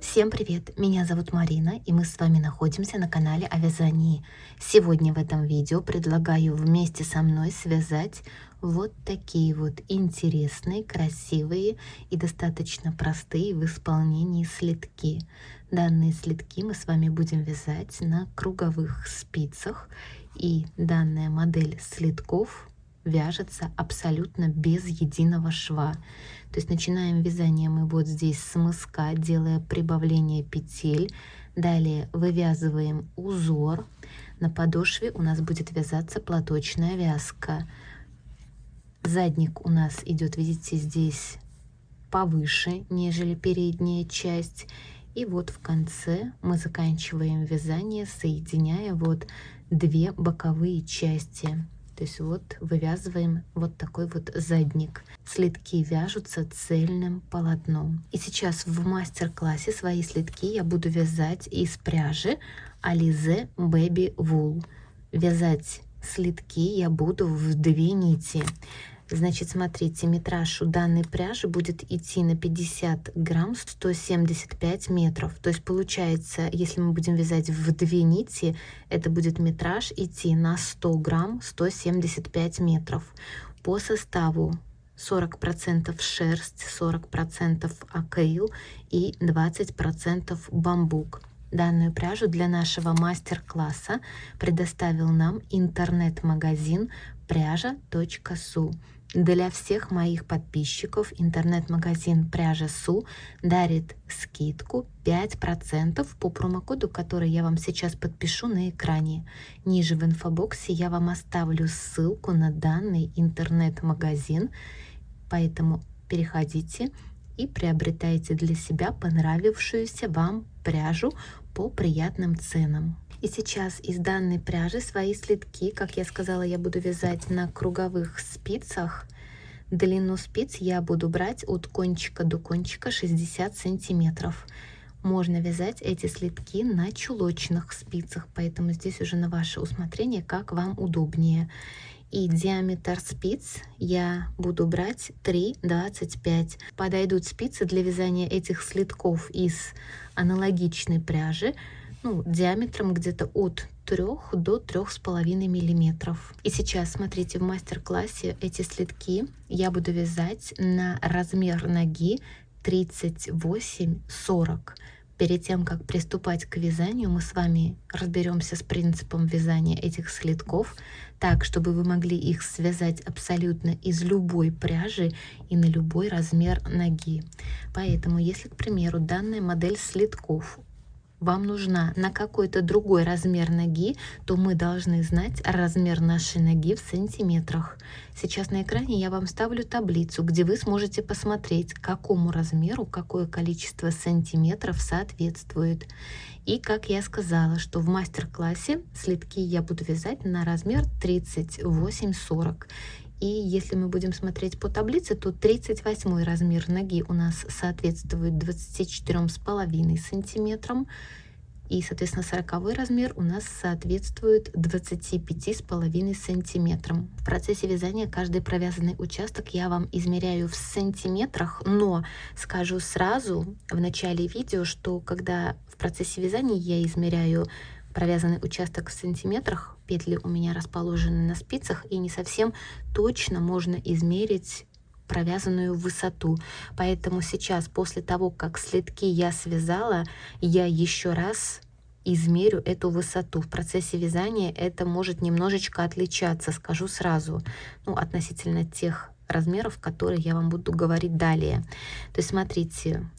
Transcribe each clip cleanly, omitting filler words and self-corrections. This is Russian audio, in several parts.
Всем привет! Меня зовут Марина, и мы с вами находимся на канале о вязании. Сегодня в этом видео предлагаю вместе со мной связать вот такие вот интересные, красивые и достаточно простые в исполнении слитки. Данные слитки мы с вами будем вязать на круговых спицах, и данная модель слитков вяжется абсолютно без единого шва. То есть начинаем вязание мы вот здесь с мыска, делая прибавление петель. Далее вывязываем узор. На подошве у нас будет вязаться платочная вязка. Задник у нас идет, видите, здесь повыше, нежели передняя часть. И вот в конце мы заканчиваем вязание, соединяя вот две боковые части. То есть вот вывязываем вот такой вот задник. Слитки вяжутся цельным полотном. И сейчас в мастер-классе свои слитки я буду вязать из пряжи Alize Baby Wool. Вязать слитки я буду в 2 нити. Значит, смотрите, метраж у данной пряжи будет идти на 50 грамм 175 метров. То есть получается, если мы будем вязать в 2 нити, это будет метраж идти на 100 грамм 175 метров. По составу 40% шерсть, 40% акрил и 20% бамбук. Данную пряжу для нашего мастер-класса предоставил нам интернет-магазин пряжа.су. Для всех моих подписчиков интернет-магазин Пряжа.су дарит скидку 5% по промокоду, который я вам сейчас подпишу на экране. Ниже в инфобоксе я вам оставлю ссылку на данный интернет-магазин, поэтому переходите и приобретайте для себя понравившуюся вам пряжу по приятным ценам. И сейчас из данной пряжи свои слитки, как я сказала, я буду вязать на круговых спицах. Длину спиц я буду брать от кончика до кончика 60 сантиметров. Можно вязать эти слитки на чулочных спицах, поэтому здесь уже на ваше усмотрение, как вам удобнее. И диаметр спиц я буду брать 3,25. Подойдут спицы для вязания этих слитков из аналогичной пряжи, диаметром где-то от 3 до 3,5 миллиметров. И сейчас смотрите, в мастер-классе эти слитки я буду вязать на размер ноги 38-40. Перед тем, как приступать к вязанию, мы с вами разберемся с принципом вязания этих слитков, так, чтобы вы могли их связать абсолютно из любой пряжи и на любой размер ноги. Поэтому, если, к примеру, данная модель слитков вам нужна на какой-то другой размер ноги, то мы должны знать размер нашей ноги в сантиметрах. Сейчас на экране я вам ставлю таблицу, где вы сможете посмотреть, какому размеру какое количество сантиметров соответствует. И как я сказала, что в мастер-классе слитки я буду вязать на размер 38-40. И если мы будем смотреть по таблице, то 38 размер ноги у нас соответствует 24,5 сантиметрам. И, соответственно, 40 размер у нас соответствует 25,5 сантиметрам. В процессе вязания каждый провязанный участок я вам измеряю в сантиметрах, но скажу сразу в начале видео, что когда в процессе вязания я измеряю провязанный участок в сантиметрах, петли у меня расположены на спицах, и не совсем точно можно измерить провязанную высоту. Поэтому сейчас, после того, как слитки я связала, я еще раз измерю эту высоту. В процессе вязания это может немножечко отличаться, скажу сразу, относительно тех размеров, которые я вам буду говорить далее. То есть смотрите,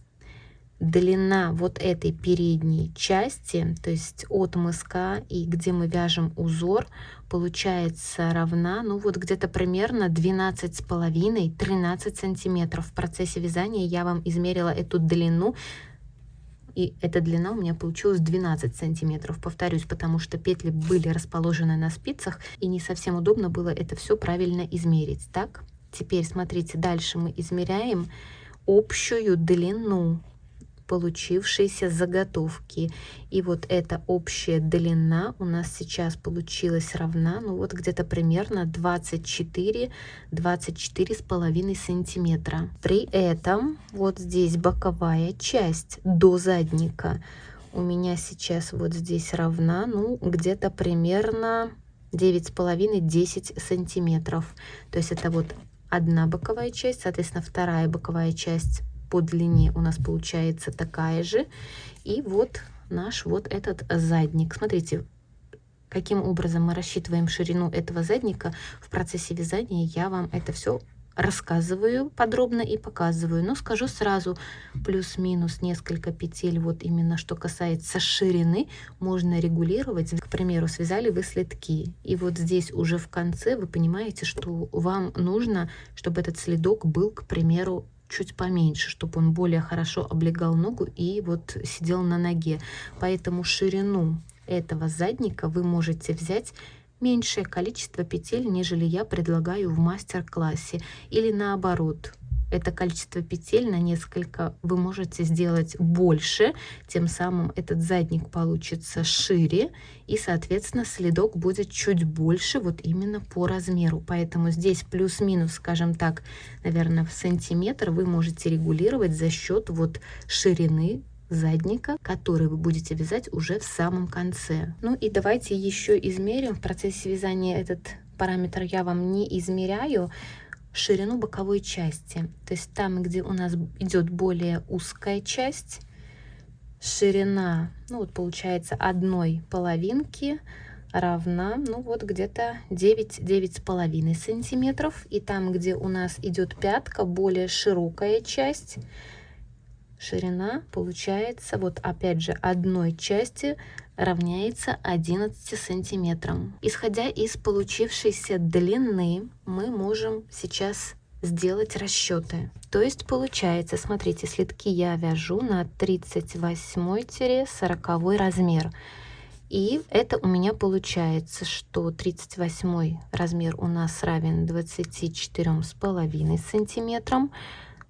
длина вот этой передней части, то есть от мыска и где мы вяжем узор, получается равна, где-то примерно 12,5-13 сантиметров. В процессе вязания я вам измерила эту длину, и эта длина у меня получилась 12 сантиметров. Повторюсь, потому что петли были расположены на спицах, и не совсем удобно было это все правильно измерить. Так, теперь смотрите, дальше мы измеряем общую длину получившиеся заготовки. И вот эта общая длина у нас сейчас получилась равна, ну вот где-то примерно 24-24,5 сантиметра. При этом вот здесь боковая часть до задника у меня сейчас вот здесь равна, ну где-то примерно 9,5-10 сантиметров. То есть это вот одна боковая часть, соответственно, вторая боковая часть по длине у нас получается такая же. И вот наш вот этот задник. Смотрите, каким образом мы рассчитываем ширину этого задника. В процессе вязания я вам это все рассказываю подробно и показываю. Но скажу сразу, плюс-минус несколько петель, вот именно что касается ширины, можно регулировать. К примеру, связали вы следки, и вот здесь уже в конце вы понимаете, что вам нужно, чтобы этот следок был, к примеру, чуть поменьше, чтобы он более хорошо облегал ногу и вот сидел на ноге. Поэтому ширину этого задника вы можете взять меньшее количество петель, нежели я предлагаю в мастер-классе, или наоборот, это количество петель на несколько вы можете сделать больше, тем самым этот задник получится шире, и соответственно следок будет чуть больше вот именно по размеру. Поэтому здесь плюс-минус, скажем так, наверное, в сантиметр вы можете регулировать за счет вот ширины задника, который вы будете вязать уже в самом конце. Ну и давайте еще измерим. В процессе вязания этот параметр я вам не измеряю. Ширину боковой части. То есть там, где у нас идет более узкая часть, ширина, ну вот получается одной половинки равна, ну вот где-то 9-9,5 сантиметров. И там, где у нас идет пятка, более широкая часть, ширина получается вот опять же одной части равняется 11 сантиметрам. Исходя из получившейся длины, мы можем сейчас сделать расчеты. То есть получается, смотрите, следки я вяжу на 38-40 размер. И это у меня получается, что 38 размер у нас равен 24,5 сантиметрам.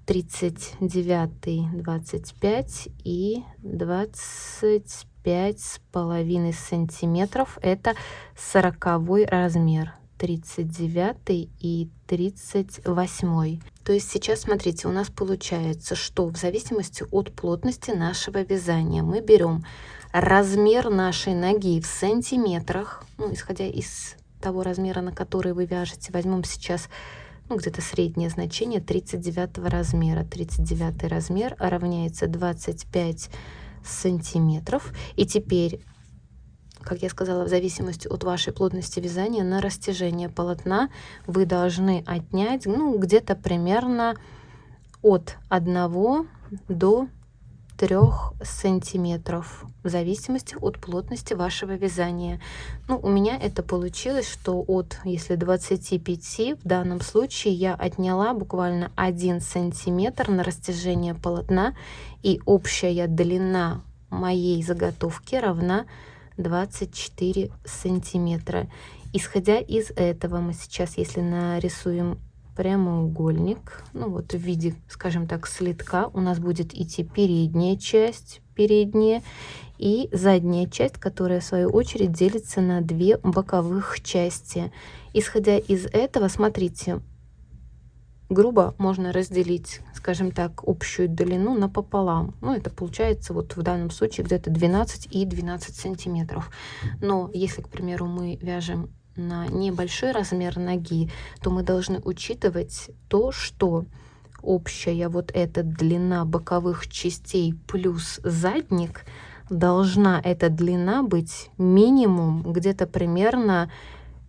39, 25 и 25,5 сантиметров. Это 40 размер. 39 и 38. То есть сейчас, смотрите, у нас получается, что в зависимости от плотности нашего вязания мы берем размер нашей ноги в сантиметрах, ну, исходя из того размера, на который вы вяжете. Возьмем сейчас где-то среднее значение 39 размера. 39 размер равняется 25 сантиметров. И теперь, как я сказала, в зависимости от вашей плотности вязания, на растяжение полотна вы должны отнять где-то примерно от 1 до 3 сантиметров, в зависимости от плотности вашего вязания. У меня это получилось, что от, если 25, в данном случае я отняла буквально 1 сантиметр на растяжение полотна, и общая длина моей заготовки равна 24 сантиметра. Исходя из этого, мы сейчас, если нарисуем прямоугольник, вот в виде, скажем так, следка, у нас будет идти передняя часть, передняя, и задняя часть, которая в свою очередь делится на 2 боковых части. Исходя из этого, смотрите, грубо можно разделить, скажем так, общую длину напополам. Это получается вот в данном случае где-то 12 и 12 сантиметров. Но если, к примеру, мы вяжем на небольшой размер ноги, то мы должны учитывать то, что общая вот эта длина боковых частей плюс задник, должна эта длина быть минимум где-то примерно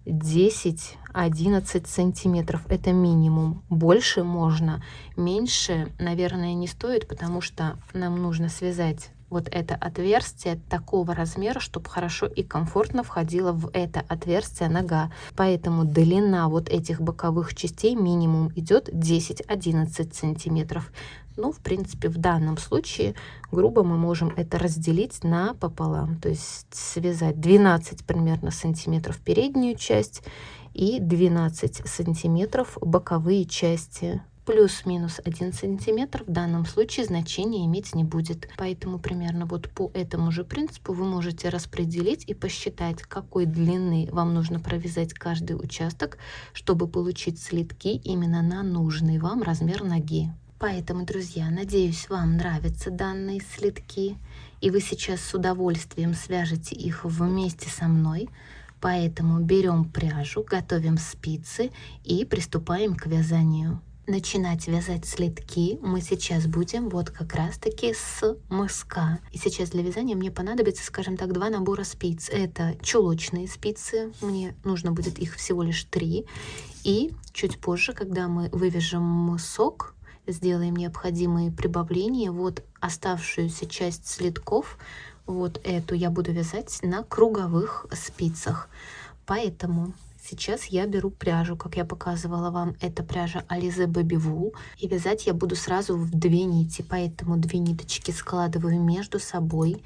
10-11 сантиметров. Это минимум. Больше можно, меньше, наверное, не стоит, потому что нам нужно связать вот это отверстие такого размера, чтобы хорошо и комфортно входила в это отверстие нога. Поэтому длина вот этих боковых частей минимум идет 10-11 сантиметров. В принципе, в данном случае грубо мы можем это разделить напополам. То есть связать 12 примерно сантиметров переднюю часть и 12 сантиметров боковые части. плюс-минус 1 сантиметр в данном случае значения иметь не будет. Поэтому примерно вот по этому же принципу вы можете распределить и посчитать, какой длины вам нужно провязать каждый участок, чтобы получить слитки именно на нужный вам размер ноги. Поэтому, друзья, надеюсь, вам нравятся данные слитки, и вы сейчас с удовольствием свяжете их вместе со мной. Поэтому берем пряжу, готовим спицы и приступаем к вязанию. Начинать вязать слитки мы сейчас будем вот как раз таки с мыска. И сейчас для вязания мне понадобится, скажем так, 2 набора спиц. Это чулочные спицы, мне нужно будет их всего лишь 3. И чуть позже, когда мы вывяжем мысок, сделаем необходимые прибавления, вот оставшуюся часть слитков, вот эту я буду вязать на круговых спицах. Поэтому сейчас я беру пряжу, как я показывала вам, это пряжа Alize Baby Wool, и вязать я буду сразу в 2 нити, поэтому 2 ниточки складываю между собой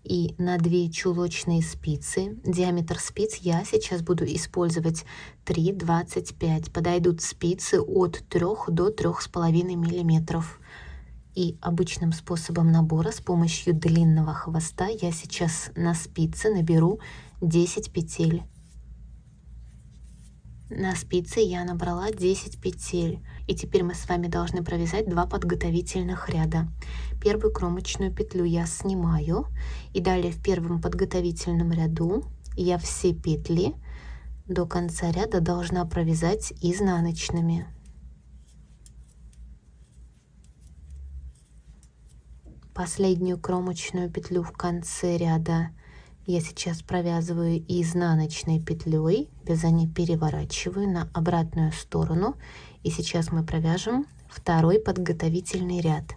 и на 2 чулочные спицы. Диаметр спиц я сейчас буду использовать 3,25. Подойдут спицы от 3 до 3,5 миллиметров. И обычным способом набора с помощью длинного хвоста я сейчас на спице наберу 10 петель. На спице я набрала 10 петель. И теперь мы с вами должны провязать 2 подготовительных ряда. Первую кромочную петлю я снимаю. И далее в первом подготовительном ряду я все петли до конца ряда должна провязать изнаночными. Последнюю кромочную петлю в конце ряда я сейчас провязываю изнаночной петлей, вязание переворачиваю на обратную сторону, и сейчас мы провяжем второй подготовительный ряд.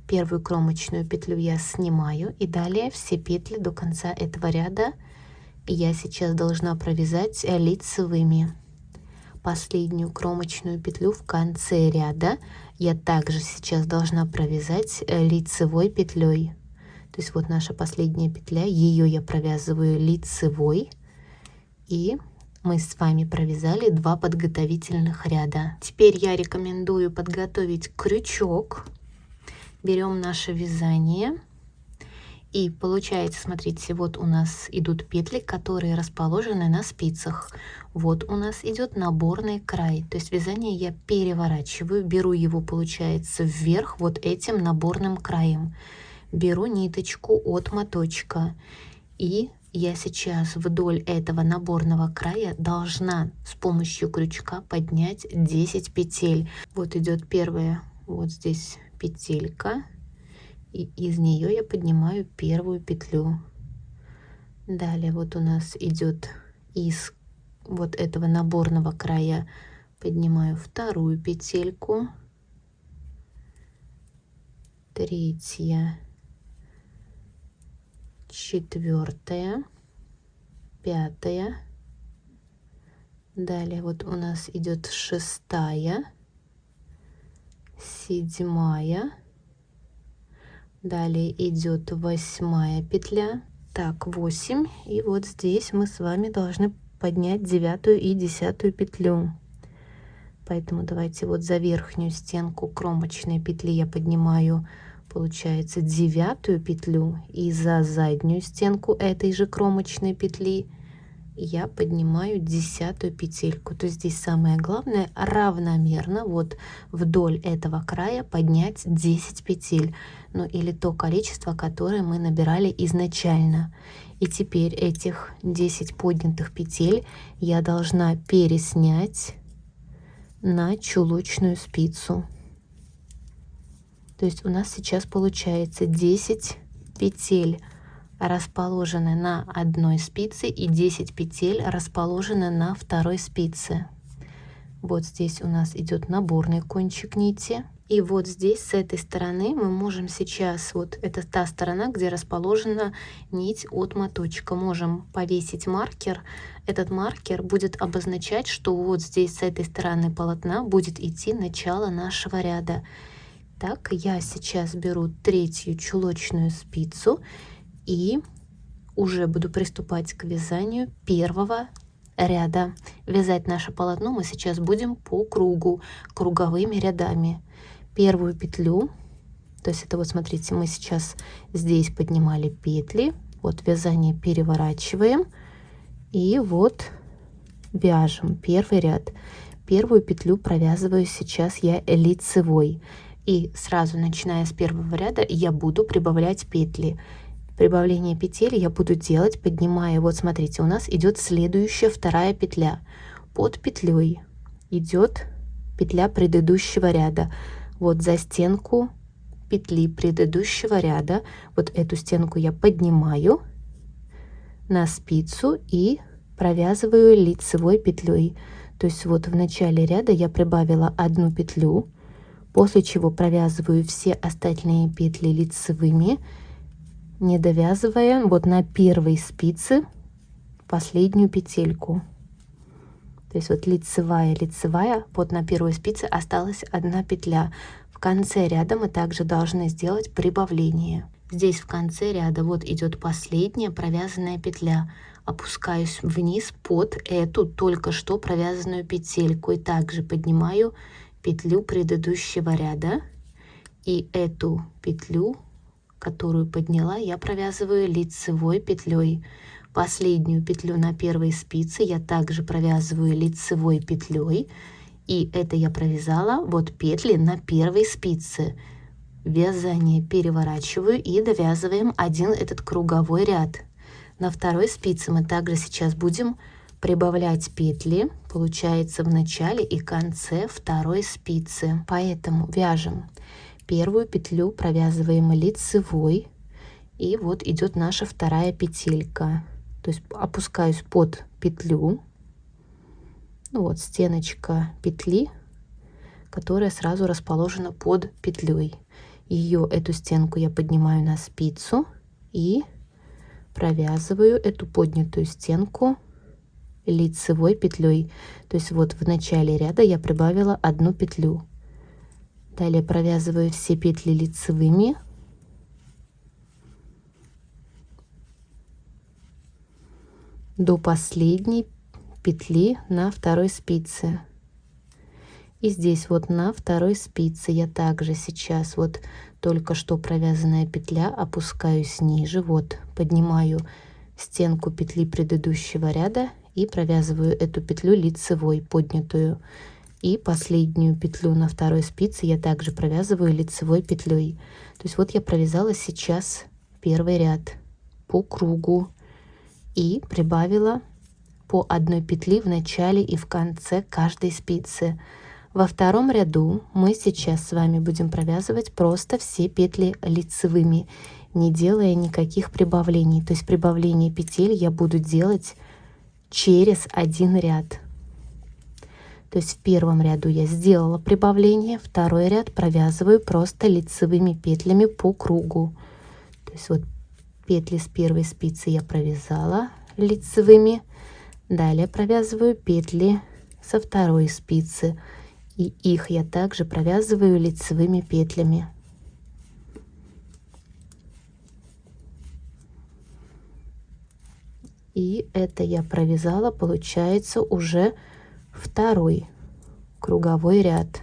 Первую кромочную петлю я снимаю, и далее все петли до конца этого ряда я сейчас должна провязать лицевыми. Последнюю кромочную петлю в конце ряда я также сейчас должна провязать лицевой петлей. То есть вот наша последняя петля, ее я провязываю лицевой, и мы с вами провязали 2 подготовительных ряда. Теперь я рекомендую подготовить крючок. Берем наше вязание. И получается, смотрите, вот у нас идут петли, которые расположены на спицах. Вот у нас идет наборный край. То есть вязание я переворачиваю, беру его, получается, вверх вот этим наборным краем. Беру ниточку от моточка. И я сейчас вдоль этого наборного края должна с помощью крючка поднять 10 петель. Вот идет первая, вот здесь петелька. И из нее я поднимаю первую петлю. Далее вот у нас идет из вот этого наборного края, поднимаю вторую петельку, третья, четвертая, пятая. Далее вот у нас идет шестая, седьмая. Далее идет 8 петля. Так, 8. И вот здесь мы с вами должны поднять 9 и 10 петлю. Поэтому давайте вот за верхнюю стенку кромочной петли я поднимаю, получается, 9 петлю. И за заднюю стенку этой же кромочной петли я поднимаю 10 петельку. То есть здесь самое главное равномерно вот вдоль этого края поднять 10 петель, ну или то количество, которое мы набирали изначально. И теперь этих 10 поднятых петель я должна переснять на чулочную спицу. То есть у нас сейчас получается 10 петель расположены на одной спице и 10 петель расположены на второй спице. Вот здесь у нас идет наборный кончик нити. И вот здесь с этой стороны мы можем сейчас, вот это та сторона, где расположена нить от моточка, можем повесить маркер. Этот маркер будет обозначать, что вот здесь с этой стороны полотна будет идти начало нашего ряда. Так, я сейчас беру третью чулочную спицу и уже буду приступать к вязанию первого ряда. Вязать наше полотно мы сейчас будем по кругу, круговыми рядами. Первую петлю, то есть это вот смотрите, мы сейчас здесь поднимали петли, вот вязание переворачиваем и вот вяжем первый ряд. Первую петлю провязываю сейчас я лицевой. И сразу начиная с первого ряда я буду прибавлять петли. Прибавление петель я буду делать, поднимая, вот смотрите, у нас идет следующая вторая петля. Под петлей идет петля предыдущего ряда. Вот за стенку петли предыдущего ряда, вот эту стенку я поднимаю на спицу и провязываю лицевой петлей. То есть вот в начале ряда я прибавила одну петлю, после чего провязываю все остальные петли лицевыми, не довязывая вот на первой спице последнюю петельку. То есть вот лицевая, лицевая, вот на первой спице осталась одна петля. В конце ряда мы также должны сделать прибавление. Здесь в конце ряда вот идет последняя провязанная петля. Опускаюсь вниз под эту только что провязанную петельку и также поднимаю петлю предыдущего ряда, и эту петлю, которую подняла, я провязываю лицевой петлей. Последнюю петлю на первой спице я также провязываю лицевой петлей, и это я провязала вот петли на первой спице. Вязание переворачиваю и довязываем один этот круговой ряд. На второй спице мы также сейчас будем прибавлять петли, получается, в начале и конце второй спицы. Поэтому вяжем первую петлю, провязываем лицевой, и вот идет наша вторая петелька. То есть опускаюсь под петлю, ну вот стеночка петли, которая сразу расположена под петлей. Ее, эту стенку я поднимаю на спицу и провязываю эту поднятую стенку лицевой петлей. То есть вот в начале ряда я прибавила одну петлю. Далее провязываю все петли лицевыми. До последней петли на второй спице. И здесь вот на второй спице я также сейчас вот только что провязанная петля, опускаюсь ниже, вот поднимаю стенку петли предыдущего ряда и провязываю эту петлю лицевой поднятую. И последнюю петлю на второй спице я также провязываю лицевой петлей. То есть вот я провязала сейчас первый ряд по кругу и прибавила по одной петли в начале и в конце каждой спицы. Во втором ряду мы сейчас с вами будем провязывать просто все петли лицевыми, не делая никаких прибавлений. То есть прибавление петель я буду делать через один ряд. То есть в первом ряду я сделала прибавление, второй ряд провязываю просто лицевыми петлями по кругу. То есть вот петли с первой спицы я провязала лицевыми, далее провязываю петли со второй спицы, и их я также провязываю лицевыми петлями. И это я провязала, получается, уже второй круговой ряд.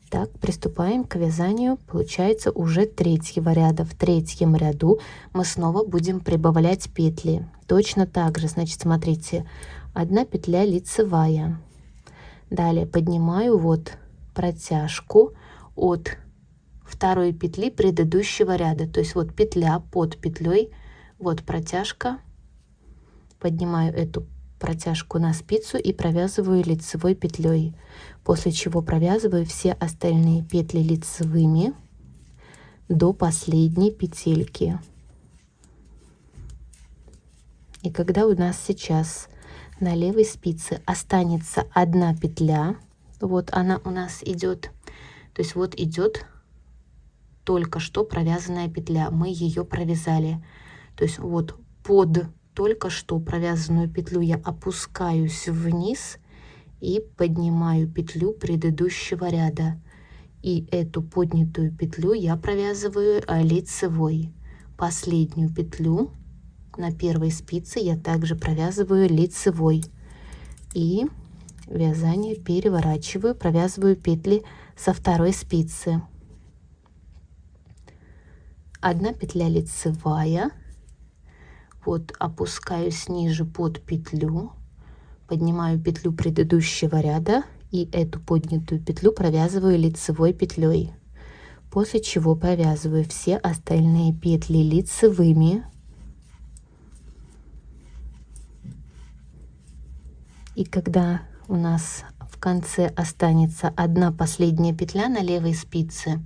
Так, приступаем к вязанию, получается, уже третьего ряда. В третьем ряду мы снова будем прибавлять петли. Точно так же, значит, смотрите, одна петля лицевая. Далее поднимаю вот протяжку от второй петли предыдущего ряда. То есть вот петля под петлей, вот протяжка. Поднимаю эту протяжку на спицу и провязываю лицевой петлей, после чего провязываю все остальные петли лицевыми до последней петельки. И когда у нас сейчас на левой спице останется одна петля, вот она у нас идет, то есть вот идет только что провязанная петля, мы ее провязали, то есть вот под только что провязанную петлю я опускаюсь вниз и поднимаю петлю предыдущего ряда, и эту поднятую петлю я провязываю лицевой. Последнюю петлю на первой спице я также провязываю лицевой. И вязание переворачиваю, провязываю петли со второй спицы. 1 петля лицевая, вот опускаюсь ниже под петлю, поднимаю петлю предыдущего ряда и эту поднятую петлю провязываю лицевой петлей, после чего провязываю все остальные петли лицевыми. И когда у нас в конце останется одна последняя петля на левой спице,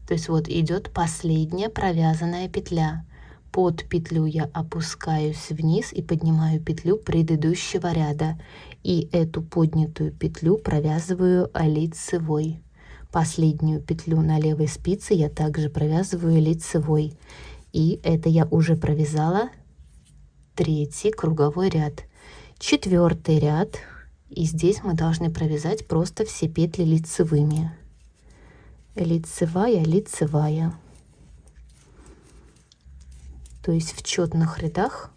то есть вот идет последняя провязанная петля, под петлю я опускаюсь вниз и поднимаю петлю предыдущего ряда, и эту поднятую петлю провязываю лицевой. Последнюю петлю на левой спице я также провязываю лицевой, и это я уже провязала 3-й круговой ряд. 4-й ряд, и здесь мы должны провязать просто все петли лицевыми. Лицевая, лицевая. То есть в четных рядах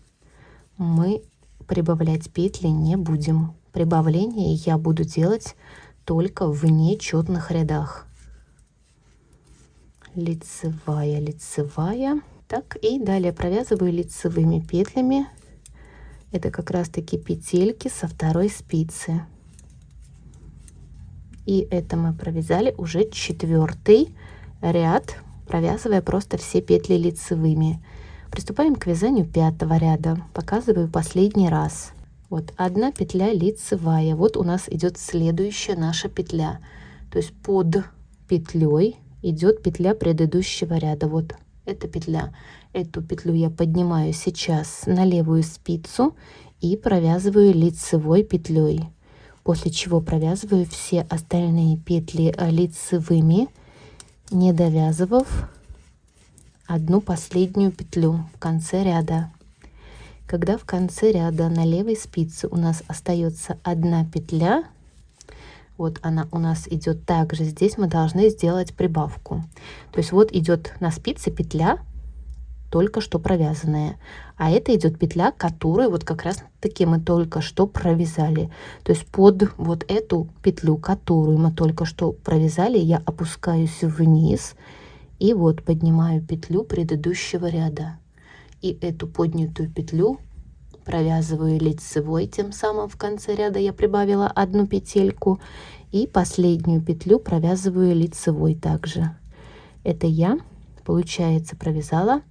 мы прибавлять петли не будем. Прибавление я буду делать только в нечетных рядах. Лицевая, лицевая. Так, и далее провязываю лицевыми петлями. Это как раз таки петельки со второй спицы. И это мы провязали уже 4-й ряд, провязывая просто все петли лицевыми. Приступаем к вязанию 5-го ряда. Показываю последний раз. Вот 1 петля лицевая. Вот у нас идет следующая наша петля. То есть под петлей идет петля предыдущего ряда. Вот эта петля. Эту петлю я поднимаю сейчас на левую спицу и провязываю лицевой петлей. После чего провязываю все остальные петли лицевыми, не довязывав одну последнюю петлю в конце ряда. Когда в конце ряда на левой спице у нас остается 1 петля, вот она у нас идет также, здесь мы должны сделать прибавку. То есть вот идет на спице петля, только что провязанная, а это идет петля, которую вот как раз таки мы только что провязали. То есть под вот эту петлю, которую мы только что провязали, я опускаюсь вниз и вот поднимаю петлю предыдущего ряда, и эту поднятую петлю провязываю лицевой, тем самым в конце ряда я прибавила 1 петельку, и последнюю петлю провязываю лицевой также. Это я, получается, провязала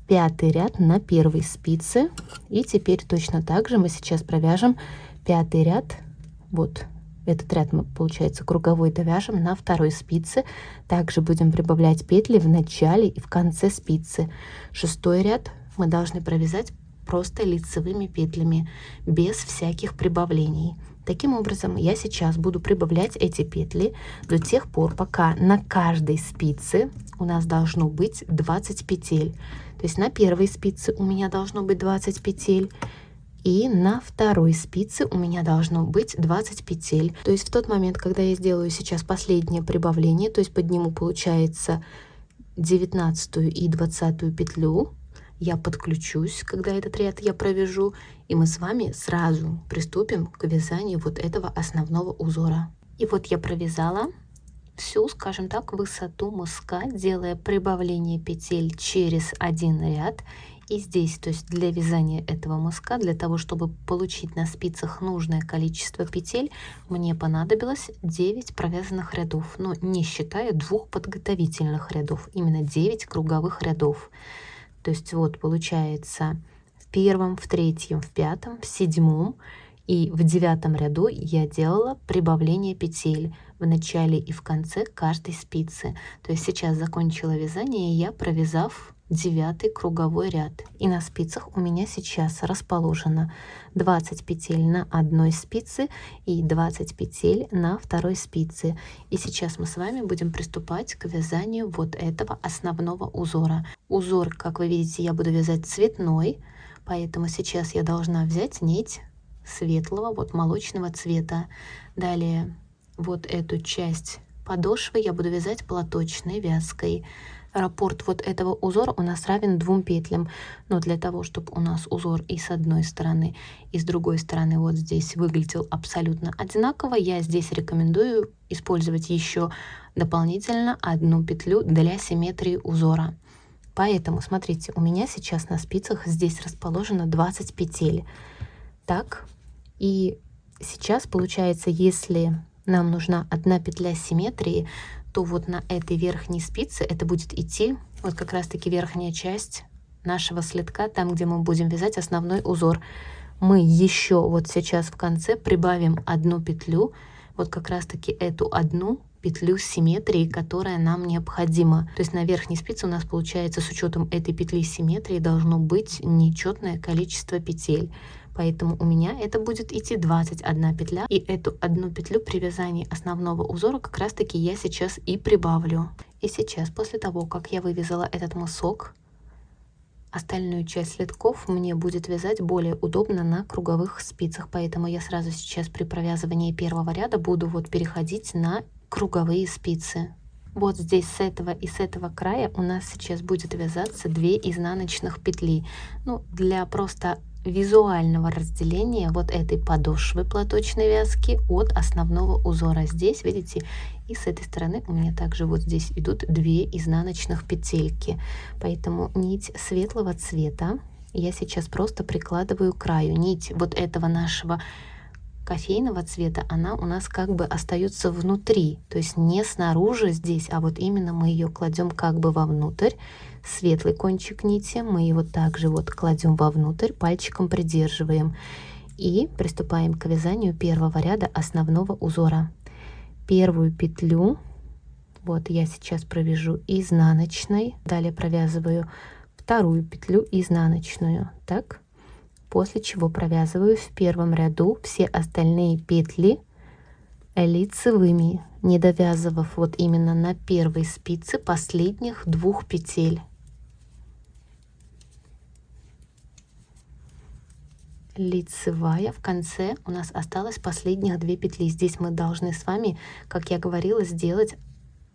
5-й ряд на первой спице. И теперь точно так же мы сейчас провяжем 5-й ряд. Вот этот ряд мы, получается, круговой довяжем на второй спице. Также будем прибавлять петли в начале и в конце спицы. 6-й ряд мы должны провязать просто лицевыми петлями, без всяких прибавлений. Таким образом, я сейчас буду прибавлять эти петли до тех пор, пока на каждой спице у нас должно быть 20 петель. То есть на первой спице у меня должно быть 20 петель, и на второй спице у меня должно быть 20 петель. То есть в тот момент, когда я сделаю сейчас последнее прибавление, то есть подниму, получается, 19 и 20 петлю, я подключусь, когда этот ряд я провяжу, и мы с вами сразу приступим к вязанию вот этого основного узора. И вот я провязала всю, скажем так, высоту мыска, делая прибавление петель через один ряд. И здесь, то есть для вязания этого мыска, для того, чтобы получить на спицах нужное количество петель, мне понадобилось 9 провязанных рядов, но не считая 2 подготовительных рядов, именно 9 круговых рядов. То есть вот получается в 1-м, в 3-м, в 5-м, в 7-м и в 9-м ряду я делала прибавление петель в начале и в конце каждой спицы. То есть сейчас закончила вязание я, провязав 9-й круговой ряд. И на спицах у меня сейчас расположено 20 петель на одной спице и 20 петель на второй спице. И сейчас мы с вами будем приступать к вязанию вот этого основного узора. Узор, как вы видите, я буду вязать цветной, поэтому сейчас я должна взять нить светлого, вот молочного цвета. Далее вот эту часть подошвы я буду вязать платочной вязкой. раппорт вот этого узора у нас равен 2 петлям. Но для того, чтобы у нас узор и с одной стороны, и с другой стороны вот здесь выглядел абсолютно одинаково, я здесь рекомендую использовать еще дополнительно 1 петлю для симметрии узора. Поэтому, смотрите, у меня сейчас на спицах здесь расположено 20 петель. Так, и сейчас получается, если нам нужна 1 петля симметрии, то вот на этой верхней спице это будет идти вот как раз таки верхняя часть нашего слитка, там, где мы будем вязать основной узор. Мы еще вот сейчас в конце прибавим 1 петлю, вот как раз таки эту 1 петлю симметрии, которая нам необходима. То есть на верхней спице у нас получается с учетом этой петли симметрии должно быть нечетное количество петель. Поэтому у меня это будет идти 21 петля. И эту 1 петлю при вязании основного узора как раз таки я сейчас и прибавлю. И сейчас, после того, как я вывязала этот мысок, остальную часть слитков мне будет вязать более удобно на круговых спицах. Поэтому я сразу сейчас при провязывании первого ряда буду вот переходить на круговые спицы. Вот здесь с этого и с этого края у нас сейчас будет вязаться 2 изнаночных петли. Ну, для просто визуального разделения вот этой подошвы платочной вязки от основного узора. Здесь, видите, и с этой стороны у меня также вот здесь идут 2 изнаночных петельки. Поэтому нить светлого цвета я сейчас просто прикладываю к краю. Нить вот этого нашего кофейного цвета, она у нас как бы остается внутри, то есть не снаружи здесь, а вот именно мы ее кладем как бы вовнутрь. Светлый кончик нити мы его также вот кладем вовнутрь, пальчиком придерживаем и приступаем к вязанию первого ряда основного узора. Первую петлю вот я сейчас провяжу изнаночной, далее провязываю вторую петлю изнаночную, так. После чего провязываю в первом ряду все остальные петли лицевыми, не довязывав вот именно на первой спице последних 2 петель. Лицевая, в конце у нас осталось последних 2 петли. Здесь мы должны с вами, как я говорила, сделать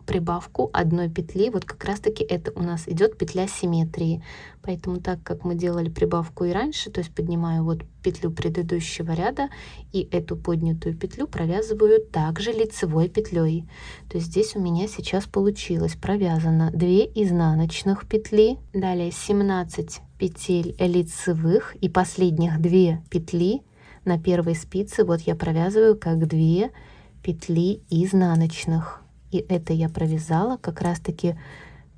прибавку 1 петли. Вот как раз таки это у нас идет петля симметрии. Поэтому так как мы делали прибавку и раньше, то есть поднимаю вот петлю предыдущего ряда и эту поднятую петлю провязываю также лицевой петлей. То есть здесь у меня сейчас получилось провязано 2 изнаночных петли, далее 17 петель лицевых и последних 2 петли на первой спице вот я провязываю как 2 петли изнаночных. И это я провязала как раз таки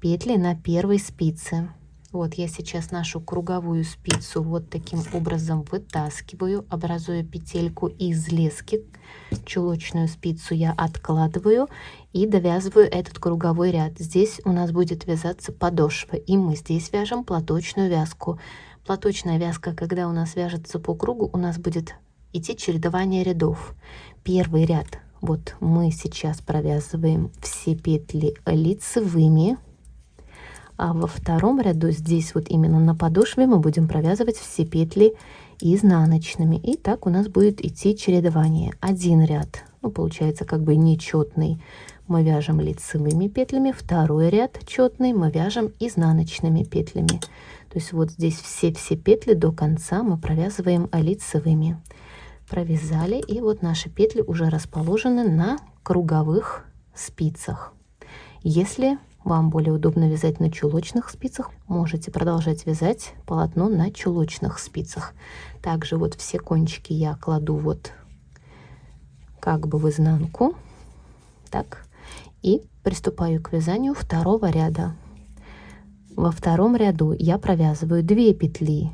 петли на первой спице. Вот я сейчас нашу круговую спицу вот таким образом вытаскиваю, образуя петельку из лески. Чулочную спицу я откладываю и довязываю этот круговой ряд. Здесь у нас будет вязаться подошва, и мы здесь вяжем платочную вязку. Платочная вязка, когда у нас вяжется по кругу, у нас будет идти чередование рядов. Первый ряд. Вот мы сейчас провязываем все петли лицевыми, а во втором ряду здесь вот именно на подошве мы будем провязывать все петли изнаночными. И так у нас будет идти чередование. Один ряд, ну, получается как бы нечетный, мы вяжем лицевыми петлями, второй ряд четный мы вяжем изнаночными петлями. То есть вот здесь все петли до конца мы провязываем лицевыми. Провязали, и вот наши петли уже расположены на круговых спицах. Если вам более удобно вязать на чулочных спицах, можете продолжать вязать полотно на чулочных спицах. Также вот все кончики я кладу вот как бы в изнанку, так, и приступаю к вязанию второго ряда. Во втором ряду я провязываю 2 петли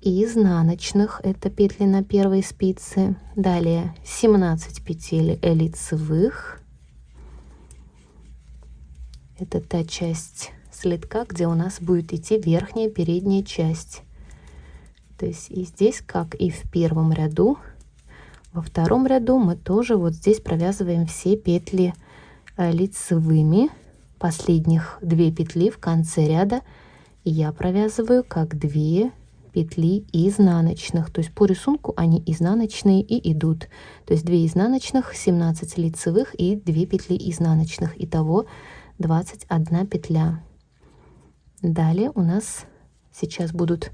изнаночных, это петли на первой спице, далее 17 петель лицевых, это та часть слитка, где у нас будет идти верхняя передняя часть. То есть и здесь, как и в первом ряду, во втором ряду мы тоже вот здесь провязываем все петли лицевыми. Последних 2 петли в конце ряда я провязываю как 2 петли изнаночных, то есть по рисунку они изнаночные и идут, то есть 2 изнаночных, 17 лицевых и 2 петли изнаночных, итого 21 петля. Далее у нас сейчас будут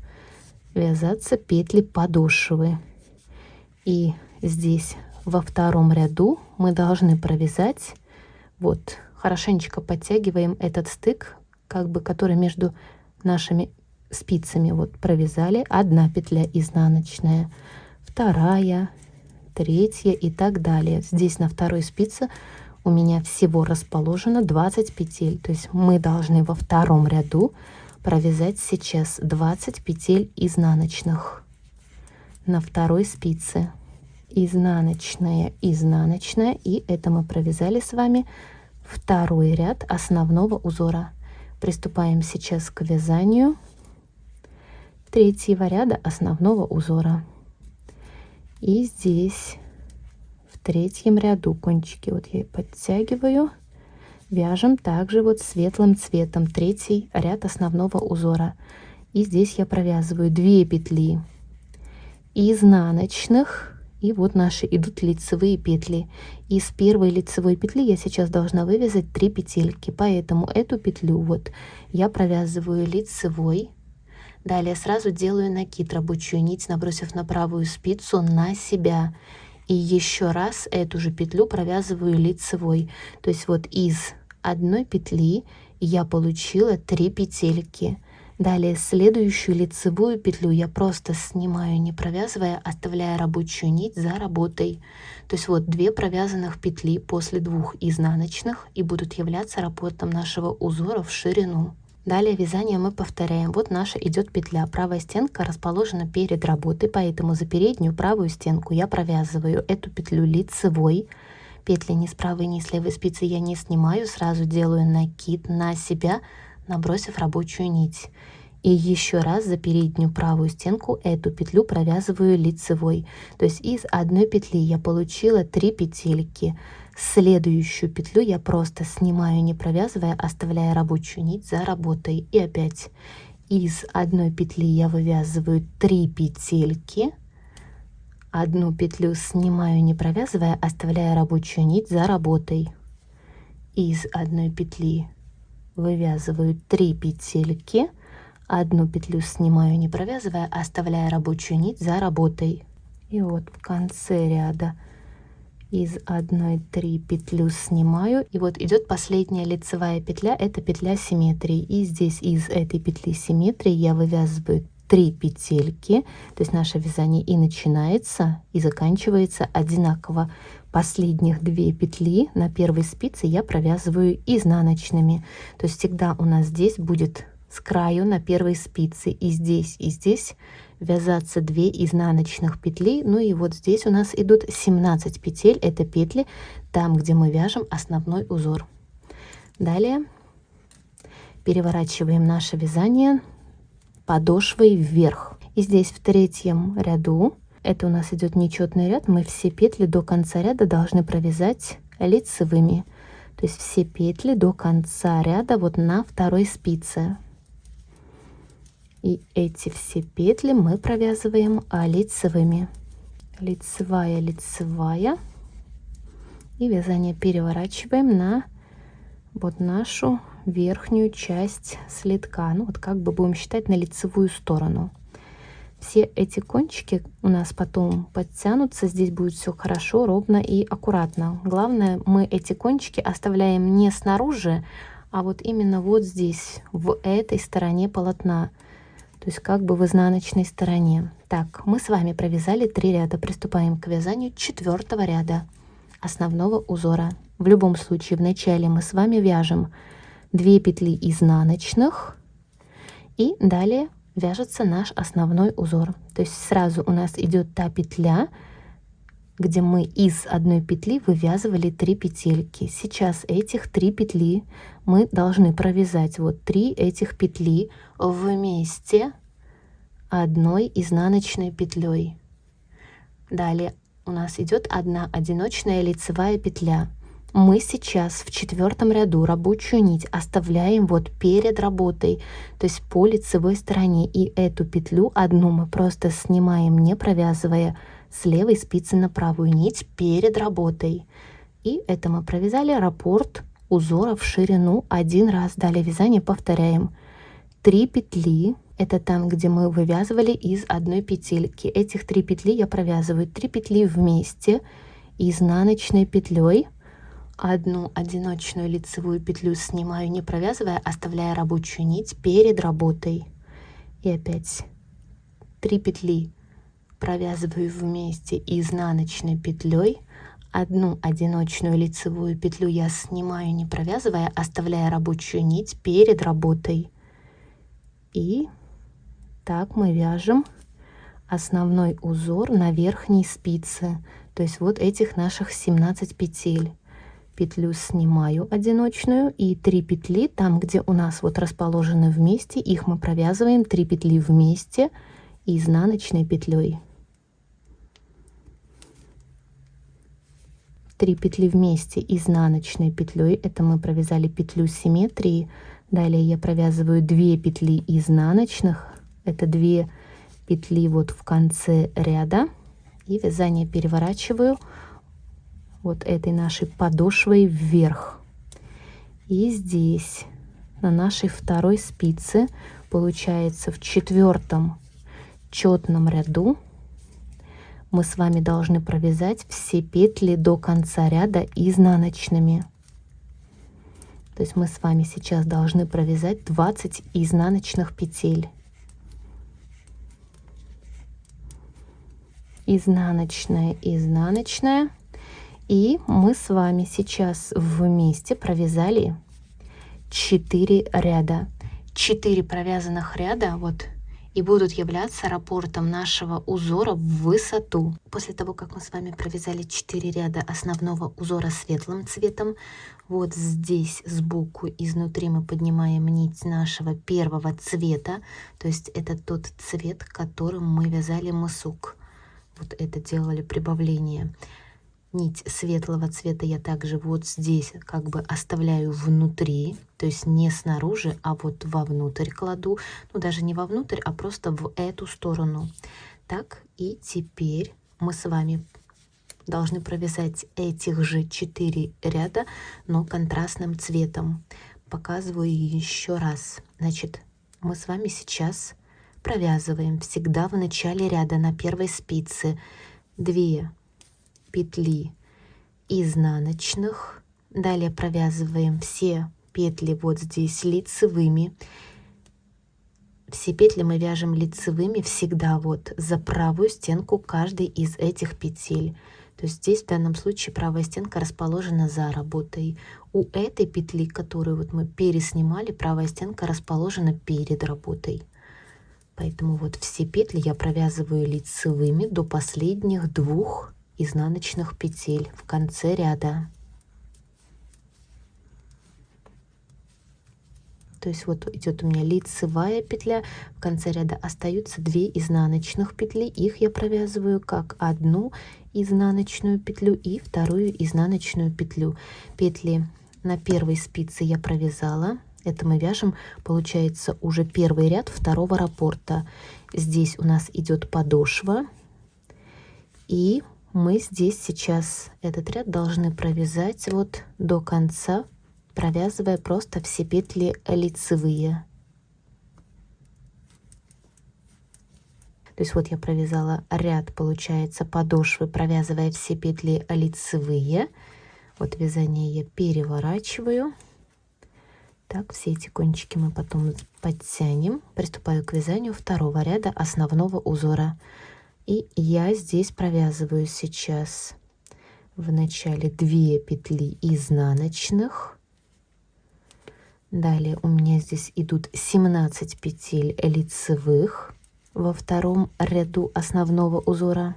вязаться петли подошвы. И здесь во втором ряду мы должны провязать, вот, хорошенечко подтягиваем этот стык, как бы, который между нашими спицами. Вот провязали 1 петля изнаночная, 2, 3 и так далее. Здесь на второй спице у меня всего расположено 20 петель. То есть мы должны во втором ряду провязать сейчас 20 петель изнаночных на второй спице. Изнаночная, изнаночная, и это мы провязали с вами второй ряд основного узора. Приступаем сейчас к вязанию третьего ряда основного узора. И здесь в третьем ряду кончики вот я подтягиваю, вяжем также вот светлым цветом третий ряд основного узора. И здесь я провязываю 2 петли изнаночных, и вот наши идут лицевые петли. Из первой лицевой петли я сейчас должна вывязать 3 петельки, поэтому эту петлю вот я провязываю лицевой. Далее сразу делаю накид, рабочую нить, набросив на правую спицу на себя, и еще раз эту же петлю провязываю лицевой. То есть вот из одной петли я получила 3 петельки. Далее следующую лицевую петлю я просто снимаю, не провязывая, оставляя рабочую нить за работой. То есть вот 2 провязанных петли после 2 изнаночных и будут являться раппортом нашего узора в ширину. Далее вязание мы повторяем. Вот наша идет петля, правая стенка расположена перед работой, поэтому за переднюю правую стенку я провязываю эту петлю лицевой. Петли ни с правой, ни с левой спицы я не снимаю, сразу делаю накид на себя, набросив рабочую нить. И еще раз за переднюю правую стенку эту петлю провязываю лицевой. То есть из одной петли я получила 3 петельки. Следующую петлю я просто снимаю, не провязывая, оставляя рабочую нить за работой. И опять из одной петли я вывязываю 3 петельки. Одну петлю снимаю, не провязывая, оставляя рабочую нить за работой. Из одной петли вывязываю 3 петельки, одну петлю снимаю, не провязывая, оставляя рабочую нить за работой. И вот в конце ряда из одной 3 петлю снимаю, и вот идет последняя лицевая петля, это петля симметрии, и здесь из этой петли симметрии я вывязываю 3 петельки, то есть наше вязание и начинается, и заканчивается одинаково. Последних 2 петли на первой спице я провязываю изнаночными, то есть всегда у нас здесь будет с краю на первой спице и здесь вязаться 2 изнаночных петли. Ну и вот здесь у нас идут 17 петель, это петли там, где мы вяжем основной узор. Далее переворачиваем наше вязание подошвой вверх, и здесь в третьем ряду, это у нас идет нечетный ряд, мы все петли до конца ряда должны провязать лицевыми, то есть все петли до конца ряда вот на второй спице. И эти все петли мы провязываем лицевыми. Лицевая, лицевая. И вязание переворачиваем на вот нашу верхнюю часть слитка. Ну вот как бы будем считать на лицевую сторону. Все эти кончики у нас потом подтянутся. Здесь будет все хорошо, ровно и аккуратно. Главное, мы эти кончики оставляем не снаружи, а вот именно вот здесь, в этой стороне полотна. То есть как бы в изнаночной стороне. Так, мы с вами провязали 3 ряда. Приступаем к вязанию 4-го ряда основного узора. В любом случае, в начале мы с вами вяжем 2 петли изнаночных, и далее вяжется наш основной узор. То есть сразу у нас идет та петля, где мы из одной петли вывязывали 3 петельки. Сейчас этих 3 петли мы должны провязать, вот 3 этих петли вместе одной изнаночной петлей. Далее у нас идет одна одиночная лицевая петля. Мы сейчас в 4-м ряду рабочую нить оставляем вот перед работой, то есть по лицевой стороне, и эту петлю одну мы просто снимаем, не провязывая, с левой спицы на правую нить перед работой. И это мы провязали раппорт узора в ширину 1 раз. Далее вязание повторяем. 3 петли, это там, где мы вывязывали из одной петельки. Этих 3 петли я провязываю 3 петли вместе изнаночной петлей. Одну одиночную лицевую петлю снимаю, не провязывая, оставляя рабочую нить перед работой. И опять 3 петли провязываю вместе изнаночной петлей. Одну одиночную лицевую петлю я снимаю, не провязывая, оставляя рабочую нить перед работой. И так мы вяжем основной узор на верхней спице. То есть вот этих наших 17 петель. Петлю снимаю одиночную, и 3 петли там, где у нас вот расположены вместе, их мы провязываем 3 петли вместе изнаночной петлей. 3 петли вместе изнаночной петлей, это мы провязали петлю симметрии. Далее я провязываю 2 петли изнаночных, это 2 петли вот в конце ряда, и вязание переворачиваю вот этой нашей подошвой вверх. И здесь на нашей второй спице, получается, в 4-м четном ряду мы с вами должны провязать все петли до конца ряда изнаночными. То есть мы с вами сейчас должны провязать 20 изнаночных петель. Изнаночная, изнаночная. И мы с вами сейчас вместе провязали 4 ряда. 4 провязанных ряда вот и будут являться раппортом нашего узора в высоту. После того, как мы с вами провязали 4 ряда основного узора светлым цветом, вот здесь сбоку изнутри мы поднимаем нить нашего первого цвета. То есть это тот цвет, которым мы вязали мысок. Вот это делали прибавление. Нить светлого цвета я также вот здесь как бы оставляю внутри, то есть не снаружи, а вот вовнутрь кладу. Ну, даже не вовнутрь, а просто в эту сторону. Так, и теперь мы с вами должны провязать этих же 4 ряда, но контрастным цветом. Показываю еще раз. Значит, мы с вами сейчас провязываем всегда в начале ряда на первой спице 2 петли изнаночных. Далее провязываем все петли вот здесь лицевыми. Все петли мы вяжем лицевыми всегда вот за правую стенку каждой из этих петель. То есть здесь в данном случае правая стенка расположена за работой. У этой петли, которую вот мы переснимали, правая стенка расположена перед работой. Поэтому вот все петли я провязываю лицевыми до последних 2 изнаночных петель в конце ряда. То есть вот идет у меня лицевая петля, в конце ряда остаются 2 изнаночных петли, их я провязываю как одну изнаночную петлю и вторую изнаночную петлю. Петли на первой спице я провязала, это мы вяжем, получается, уже первый ряд второго раппорта. Здесь у нас идет подошва, и мы здесь сейчас этот ряд должны провязать вот до конца, провязывая просто все петли лицевые. То есть вот я провязала ряд, получается, подошвы, провязывая все петли лицевые. Вот вязание я переворачиваю. Так, все эти кончики мы потом подтянем. Приступаю к вязанию второго ряда основного узора. И я здесь провязываю сейчас в начале 2 петли изнаночных. Далее у меня здесь идут 17 петель лицевых во втором ряду основного узора.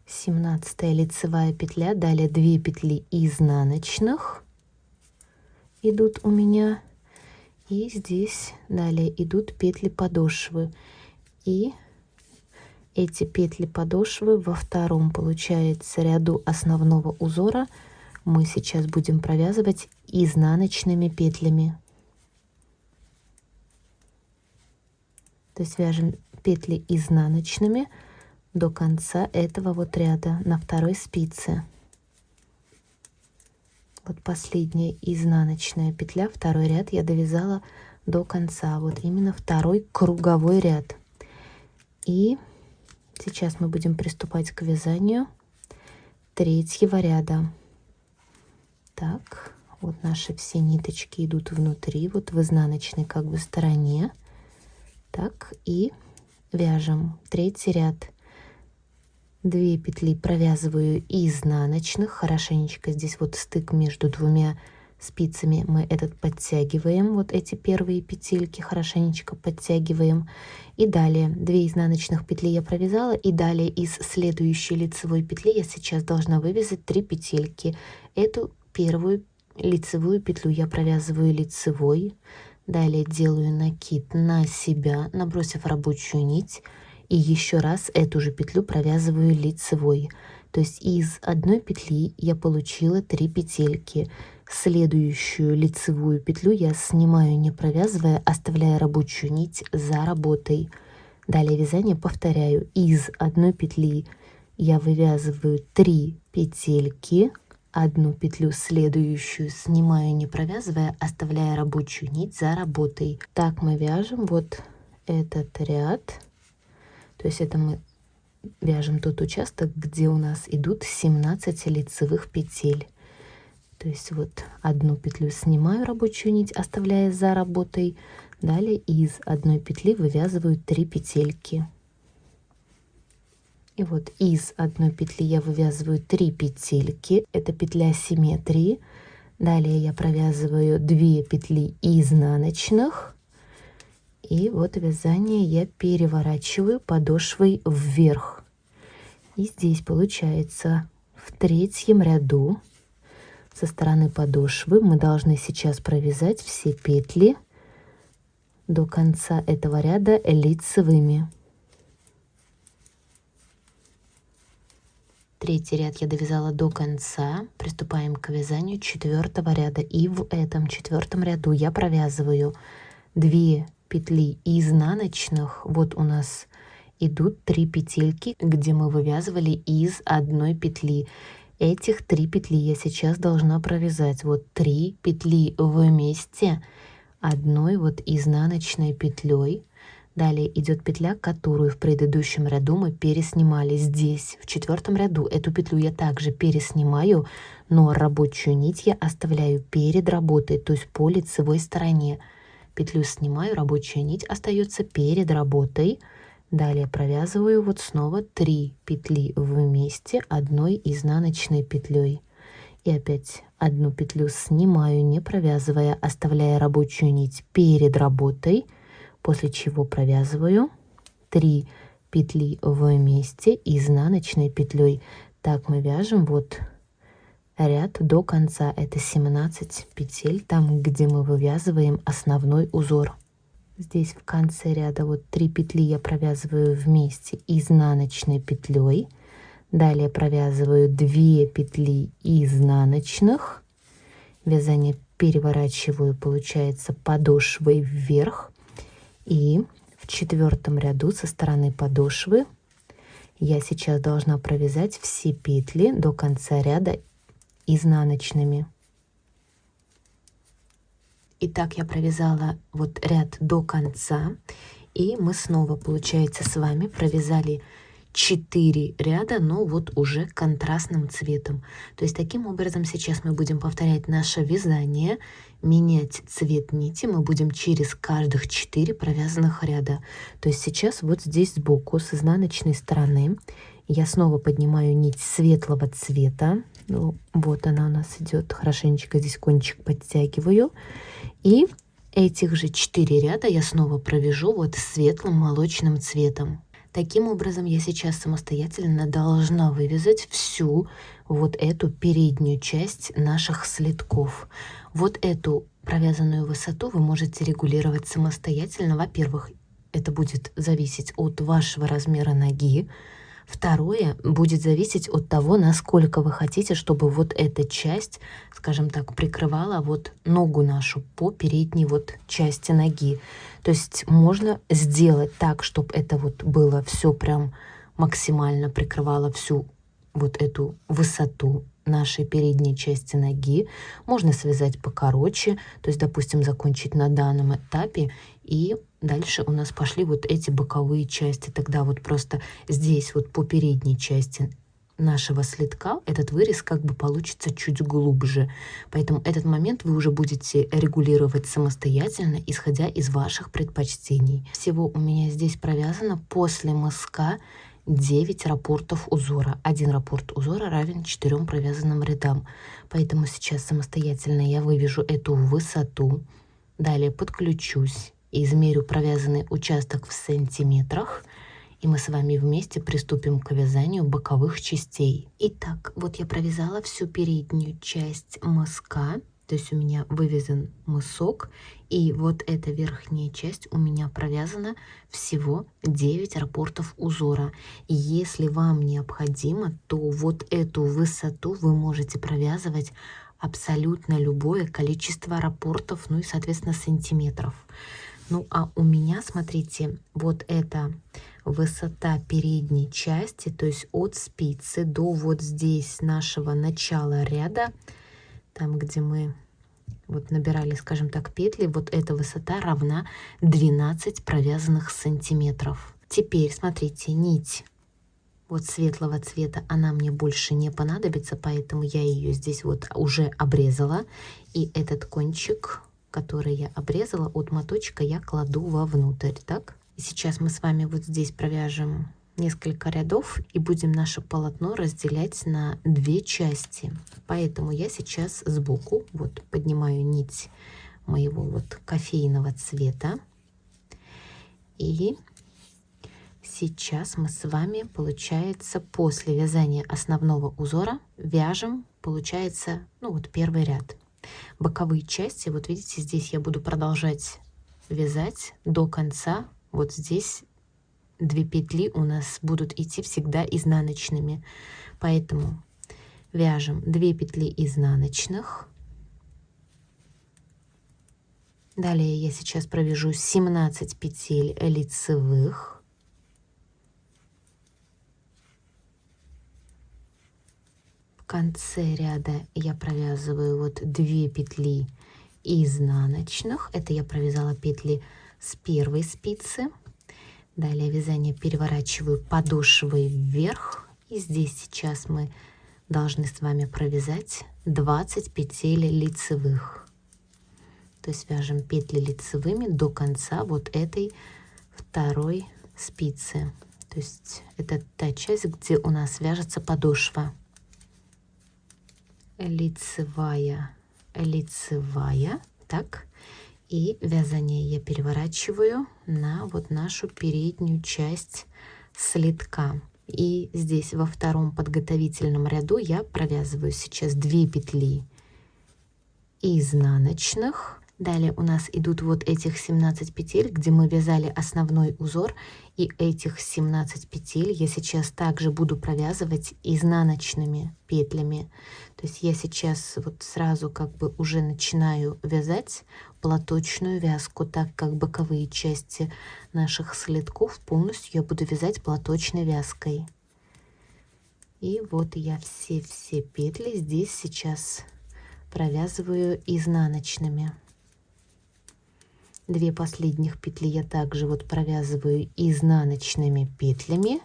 17 лицевая петля, далее 2 петли изнаночных идут у меня. И здесь далее идут петли подошвы. И эти петли подошвы во втором, получается, ряду основного узора мы сейчас будем провязывать изнаночными петлями. То есть вяжем петли изнаночными до конца этого вот ряда на второй спице. Вот последняя изнаночная петля, второй ряд я довязала до конца. Вот именно второй круговой ряд. И сейчас мы будем приступать к вязанию третьего ряда. Так, вот наши все ниточки идут внутри, вот в изнаночной как бы стороне. Так, и вяжем третий ряд. 2 петли провязываю изнаночных, хорошенечко здесь вот стык между двумя спицами мы этот подтягиваем, вот эти первые петельки хорошенечко подтягиваем. И далее 2 изнаночных петли я провязала, и далее из следующей лицевой петли я сейчас должна вывязать 3 петельки. Эту первую лицевую петлю я провязываю лицевой, далее делаю накид на себя, набросив рабочую нить. И еще раз эту же петлю провязываю лицевой. То есть из одной петли я получила 3 петельки. Следующую лицевую петлю я снимаю, не провязывая, оставляя рабочую нить за работой. Далее вязание повторяю. Из одной петли я вывязываю 3 петельки. Одну петлю следующую снимаю, не провязывая, оставляя рабочую нить за работой. Так мы вяжем вот этот ряд. То есть это мы вяжем тот участок, где у нас идут 17 лицевых петель. То есть вот одну петлю снимаю, рабочую нить оставляя за работой. Далее из одной петли вывязываю 3 петельки. И вот из одной петли я вывязываю 3 петельки. Это петля симметрии. Далее я провязываю 2 петли изнаночных. И вот вязание я переворачиваю подошвой вверх. И здесь получается в третьем ряду со стороны подошвы мы должны сейчас провязать все петли до конца этого ряда лицевыми. Третий ряд я довязала до конца. Приступаем к вязанию четвертого ряда. И в этом четвертом ряду я провязываю 2 петли изнаночных. Вот у нас идут 3 петельки, где мы вывязывали из одной петли. Этих 3 петли я сейчас должна провязать. Вот 3 петли вместе одной вот изнаночной петлей. Далее идет петля, которую в предыдущем ряду мы переснимали. Здесь в четвертом ряду эту петлю я также переснимаю, но рабочую нить я оставляю перед работой, то есть по лицевой стороне. Петлю снимаю, рабочая нить остается перед работой. Далее провязываю вот снова 3 петли вместе одной изнаночной петлей. И опять одну петлю снимаю, не провязывая, оставляя рабочую нить перед работой, после чего провязываю 3 петли вместе изнаночной петлей. Так мы вяжем вот ряд до конца. Это 17 петель, там где мы вывязываем основной узор. Здесь в конце ряда вот 3 петли я провязываю вместе изнаночной петлей. Далее провязываю 2 петли изнаночных. Вязание переворачиваю, получается, подошвой вверх. И в четвертом ряду со стороны подошвы я сейчас должна провязать все петли до конца ряда изнаночными. Итак, я провязала вот ряд до конца, и мы снова, получается, с вами провязали 4 ряда, но вот уже контрастным цветом. То есть таким образом сейчас мы будем повторять наше вязание, менять цвет нити мы будем через каждых 4 провязанных ряда. То есть сейчас вот здесь сбоку с изнаночной стороны я снова поднимаю нить светлого цвета. Ну, вот она у нас идет, хорошенечко здесь кончик подтягиваю. И этих же 4 ряда я снова провяжу вот светлым молочным цветом. Таким образом, я сейчас самостоятельно должна вывязать всю вот эту переднюю часть наших слитков. Вот эту провязанную высоту вы можете регулировать самостоятельно. Во-первых, это будет зависеть от вашего размера ноги. Второе, будет зависеть от того, насколько вы хотите, чтобы вот эта часть, скажем так, прикрывала вот ногу нашу по передней вот части ноги. То есть можно сделать так, чтобы это вот было все прям максимально прикрывало всю вот эту высоту нашей передней части ноги. Можно связать покороче, то есть, допустим, закончить на данном этапе, и дальше у нас пошли вот эти боковые части. Тогда вот просто здесь вот по передней части нашего слитка этот вырез как бы получится чуть глубже. Поэтому этот момент вы уже будете регулировать самостоятельно, исходя из ваших предпочтений. Всего у меня здесь провязано после мыска 9 раппортов узора. 1 раппорт узора равен 4 провязанным рядам. Поэтому сейчас самостоятельно я вывяжу эту высоту. Далее подключусь и измерю провязанный участок в сантиметрах. И мы с вами вместе приступим к вязанию боковых частей. Итак, вот я провязала всю переднюю часть мыска. То есть у меня вывязан мысок. И вот эта верхняя часть у меня провязана всего 9 раппортов узора. И если вам необходимо, то вот эту высоту вы можете провязывать абсолютно любое количество раппортов, ну и, соответственно, сантиметров. Ну а у меня, смотрите, вот эта высота передней части, то есть от спицы до вот здесь нашего начала ряда, там, где мы вот набирали, скажем так, петли, вот эта высота равна 12 провязанных сантиметров. Теперь, смотрите, нить вот светлого цвета, она мне больше не понадобится, поэтому я ее здесь вот уже обрезала. И этот кончик, который я обрезала от моточка, я кладу вовнутрь, так? И сейчас мы с вами вот здесь провяжем несколько рядов и будем наше полотно разделять на 2 части. Поэтому я сейчас сбоку вот поднимаю нить моего вот кофейного цвета. И сейчас мы с вами, получается, после вязания основного узора вяжем, получается, ну вот первый ряд. Боковые части, вот видите, здесь я буду продолжать вязать до конца. Вот здесь 2 петли у нас будут идти всегда изнаночными. Поэтому вяжем 2 петли изнаночных. Далее я сейчас провяжу 17 петель лицевых. В конце ряда я провязываю вот 2 петли изнаночных. Это я провязала петли с первой спицы. Далее вязание переворачиваю подошвой вверх. И здесь сейчас мы должны с вами провязать 20 петель лицевых. То есть вяжем петли лицевыми до конца вот этой второй спицы. То есть это та часть, где у нас вяжется подошва. Лицевая, лицевая. Так. И вязание я переворачиваю на вот нашу переднюю часть слитка. И здесь во втором подготовительном ряду я провязываю сейчас 2 петли изнаночных. Далее у нас идут вот этих 17 петель, где мы вязали основной узор. И этих 17 петель я сейчас также буду провязывать изнаночными петлями. То есть я сейчас вот сразу как бы уже начинаю вязать платочную вязку, так как боковые части наших слитков полностью я буду вязать платочной вязкой. И вот я все петли здесь сейчас провязываю изнаночными. 2 последних петли я также вот провязываю изнаночными петлями.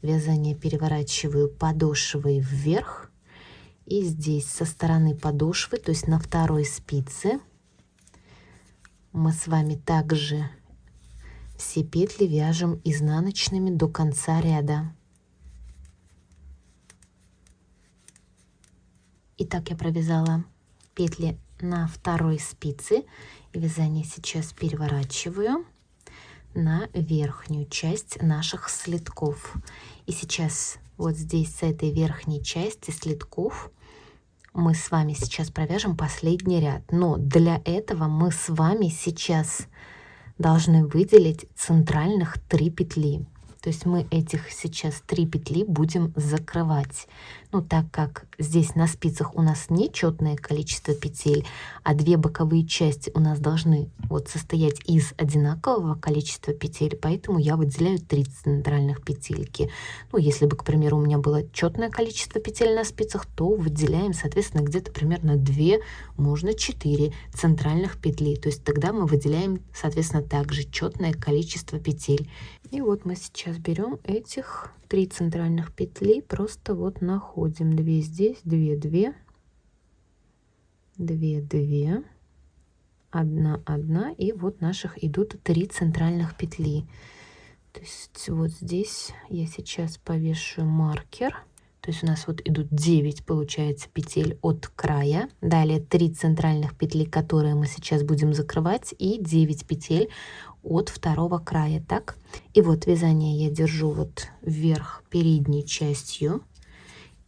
Вязание переворачиваю подошвой вверх. И здесь со стороны подошвы, то есть на второй спице, мы с вами также все петли вяжем изнаночными до конца ряда. Итак, я провязала петли на второй спице. И вязание сейчас переворачиваю на верхнюю часть наших слитков. И сейчас вот здесь с этой верхней части слитков мы с вами сейчас провяжем последний ряд. Но для этого мы с вами сейчас должны выделить центральных 3 петли. То есть мы этих сейчас 3 петли будем закрывать. Ну, так как здесь на спицах у нас нечетное количество петель, а две боковые части у нас должны вот состоять из одинакового количества петель, поэтому я выделяю 3 центральных петельки. Ну, если бы, к примеру, у меня было четное количество петель на спицах, то выделяем, соответственно, где-то примерно 2, можно 4 центральных петли. То есть тогда мы выделяем, соответственно, также четное количество петель. И вот мы сейчас берем этих 3 центральных петли, просто вот находим 2 здесь, 2, 2, 2, 2, 1, 1, и вот наших идут 3 центральных петли. То есть вот здесь я сейчас повешу маркер. То есть у нас вот идут 9, получается, петель от края. Далее 3 центральных петли, которые мы сейчас будем закрывать, и 9 петель от второго края. Так, и вот вязание я держу вот вверх передней частью,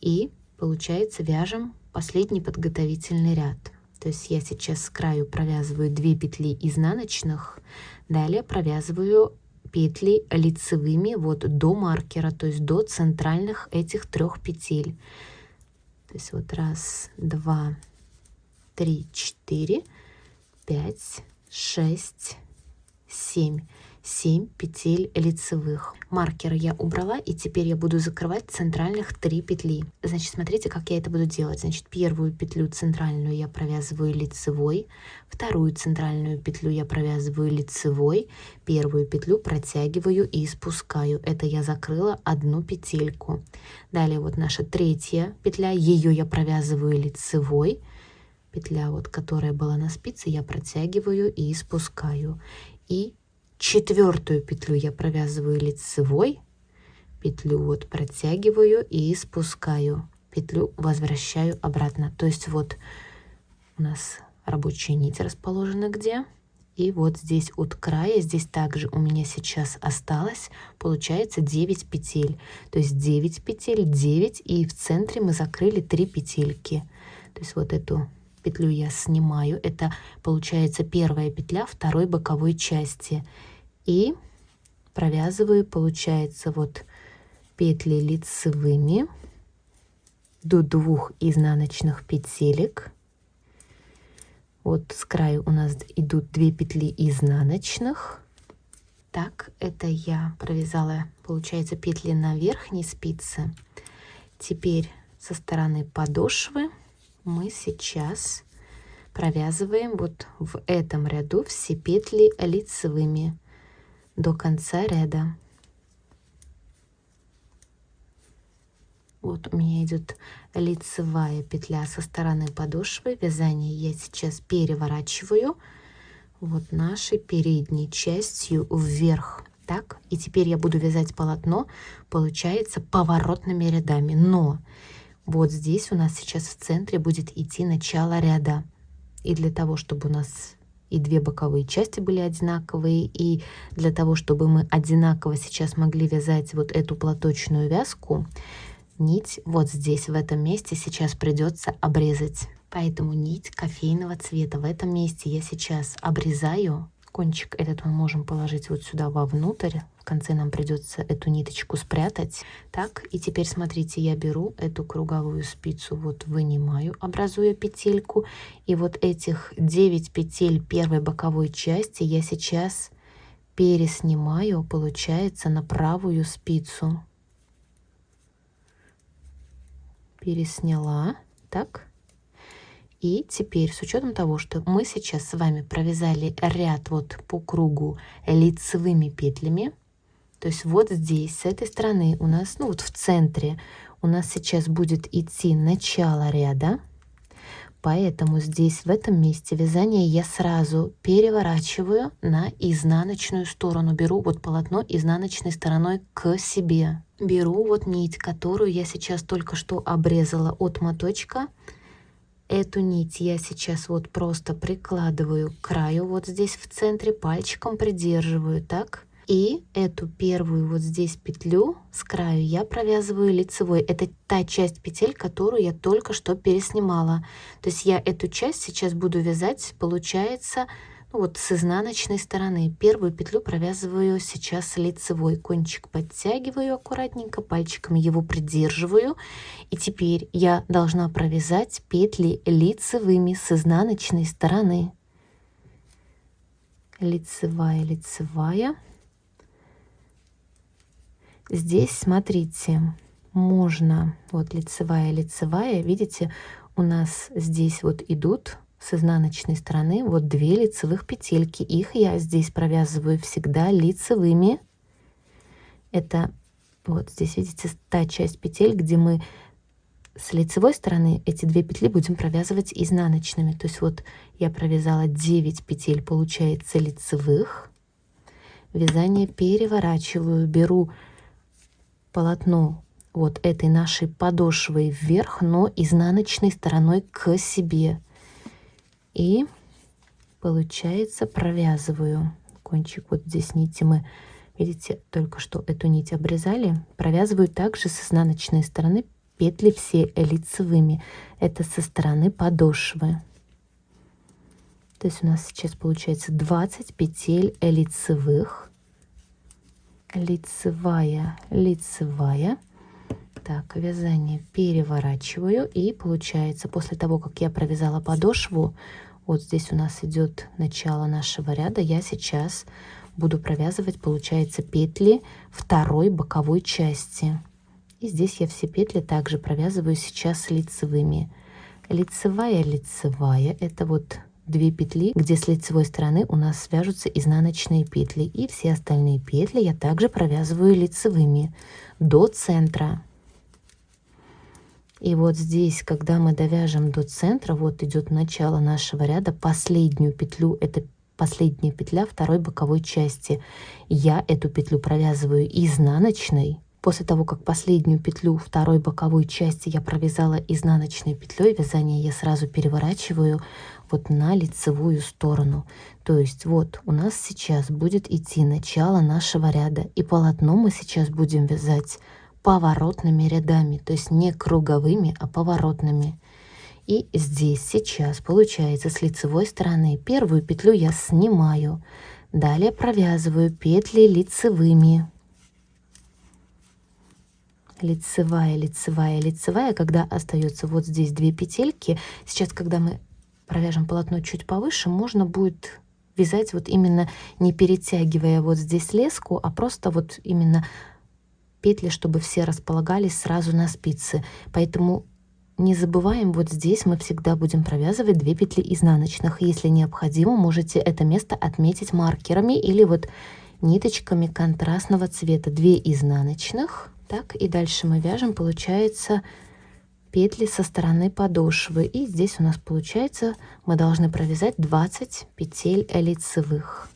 и получается вяжем последний подготовительный ряд. То есть я сейчас с краю провязываю 2 петли изнаночных, далее провязываю петли лицевыми вот до маркера, то есть до центральных этих 3 петель. То есть вот 1, 2, 3, 4, 5, 6, 7 петель лицевых. Маркер я убрала, и теперь я буду закрывать центральных 3 петли. Значит, смотрите, как я это буду делать. Значит, первую петлю центральную я провязываю лицевой, вторую центральную петлю я провязываю лицевой, первую петлю протягиваю и спускаю. Это я закрыла 1 петельку. Далее вот наша 3-я петля, ее я провязываю лицевой, петля вот, которая была на спице, я протягиваю и спускаю. И 4-ю петлю я провязываю лицевой, петлю вот протягиваю и спускаю, петлю возвращаю обратно. То есть вот у нас рабочая нить расположена где, и вот здесь от края, здесь также у меня сейчас осталось, получается 9 петель. То есть 9 петель, 9, и в центре мы закрыли 3 петельки. То есть вот эту петлю я снимаю, это получается 1-я петля 2-й боковой части, и провязываю, получается, вот петли лицевыми до 2 изнаночных петелек. Вот с краю у нас идут 2 петли изнаночных. Так, это я провязала, получается, петли на верхней спице. Теперь со стороны подошвы мы сейчас провязываем вот в этом ряду все петли лицевыми до конца ряда. Вот у меня идет лицевая петля со стороны подошвы. Вязание я сейчас переворачиваю вот нашей передней частью вверх. Так, и теперь я буду вязать полотно, получается, поворотными рядами. Но вот здесь у нас сейчас в центре будет идти начало ряда. И для того, чтобы у нас и 2 боковые части были одинаковые, и для того, чтобы мы одинаково сейчас могли вязать вот эту платочную вязку, нить вот здесь, в этом месте, сейчас придется обрезать. Поэтому нить кофейного цвета в этом месте я сейчас обрезаю. Кончик этот мы можем положить вот сюда вовнутрь. В конце нам придется эту ниточку спрятать. Так, и теперь смотрите, я беру эту круговую спицу, вот вынимаю, образуя петельку. И вот этих 9 петель 1-й боковой части я сейчас переснимаю, получается, на правую спицу. Пересняла, так. И теперь, с учетом того, что мы сейчас с вами провязали ряд вот по кругу лицевыми петлями, то есть вот здесь, с этой стороны у нас, ну вот в центре, у нас сейчас будет идти начало ряда, поэтому здесь, в этом месте вязания я сразу переворачиваю на изнаночную сторону, беру вот полотно изнаночной стороной к себе. Беру вот нить, которую я сейчас только что обрезала от моточка. Эту нить я сейчас вот просто прикладываю к краю, вот здесь в центре, пальчиком придерживаю, так. И эту первую вот здесь петлю с краю я провязываю лицевой. Это та часть петель, которую я только что переснимала. То есть я эту часть сейчас буду вязать, получается, ну вот с изнаночной стороны. Первую петлю провязываю сейчас лицевой, кончик подтягиваю аккуратненько, пальчиками его придерживаю. И теперь я должна провязать петли лицевыми с изнаночной стороны. Лицевая, лицевая. Здесь, смотрите, можно, вот лицевая, лицевая, видите, у нас здесь вот идут с изнаночной стороны вот 2 лицевых петельки. Их я здесь провязываю всегда лицевыми. Это вот здесь, видите, та часть петель, где мы с лицевой стороны эти 2 петли будем провязывать изнаночными. То есть вот я провязала 9 петель, получается, лицевых. Вязание переворачиваю, беру полотно вот этой нашей подошвой вверх, но изнаночной стороной к себе. И получается провязываю кончик. Вот здесь нити мы, видите, только что эту нить обрезали. Провязываю также с изнаночной стороны петли все лицевыми. Это со стороны подошвы. То есть у нас сейчас получается 20 петель лицевых. Лицевая, лицевая. Так, вязание переворачиваю, и получается, после того, как я провязала подошву, вот здесь у нас идет начало нашего ряда, я сейчас буду провязывать, получается, петли второй боковой части. И здесь я все петли также провязываю сейчас лицевыми. Лицевая, лицевая, это вот 2 петли, где с лицевой стороны у нас свяжутся изнаночные петли, и все остальные петли я также провязываю лицевыми до центра. И вот здесь, когда мы довяжем до центра, вот идет начало нашего ряда, последнюю петлю, это последняя петля второй боковой части, я эту петлю провязываю изнаночной. После того, как последнюю петлю второй боковой части я провязала изнаночной петлей, вязание я сразу переворачиваю вот на лицевую сторону. То есть вот у нас сейчас будет идти начало нашего ряда, и полотно мы сейчас будем вязать поворотными рядами, то есть не круговыми, а поворотными. И здесь сейчас получается с лицевой стороны первую петлю я снимаю, далее провязываю петли лицевыми. Лицевая, лицевая, лицевая, когда остается вот здесь 2 петельки. Сейчас, когда мы провяжем полотно чуть повыше, можно будет вязать вот именно не перетягивая вот здесь леску, а просто вот именно петли, чтобы все располагались сразу на спице. Поэтому не забываем, вот здесь мы всегда будем провязывать 2 петли изнаночных. Если необходимо, можете это место отметить маркерами или вот ниточками контрастного цвета. 2 изнаночных. Так, и дальше мы вяжем, получается, петли со стороны подошвы. И здесь у нас получается, мы должны провязать 20 петель лицевых.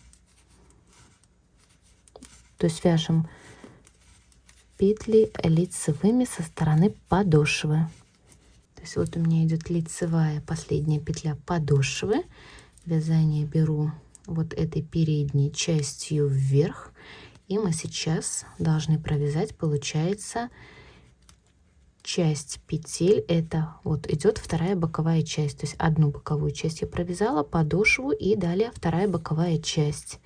То есть вяжем петли лицевыми со стороны подошвы. То есть вот у меня идет лицевая последняя петля подошвы. Вязание беру вот этой передней частью вверх. И мы сейчас должны провязать, получается, часть петель. Это вот идет вторая боковая часть. То есть одну боковую часть я провязала, подошву, и далее вторая боковая часть.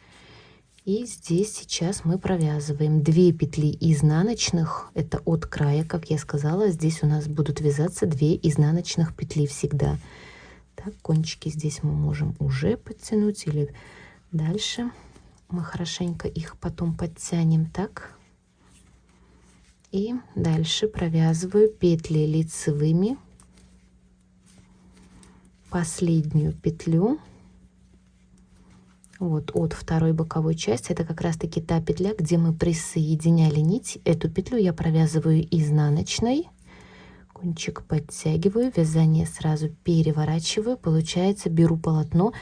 И здесь сейчас мы провязываем 2 петли изнаночных, это от края, как я сказала, здесь у нас будут вязаться 2 изнаночных петли всегда. Так, кончики здесь мы можем уже подтянуть, или дальше мы хорошенько их потом подтянем. Так, и дальше провязываю петли лицевыми последнюю петлю. Вот от второй боковой части, это как раз таки та петля, где мы присоединяли нить. Эту петлю я провязываю изнаночной, кончик подтягиваю, вязание сразу переворачиваю, получается, беру полотно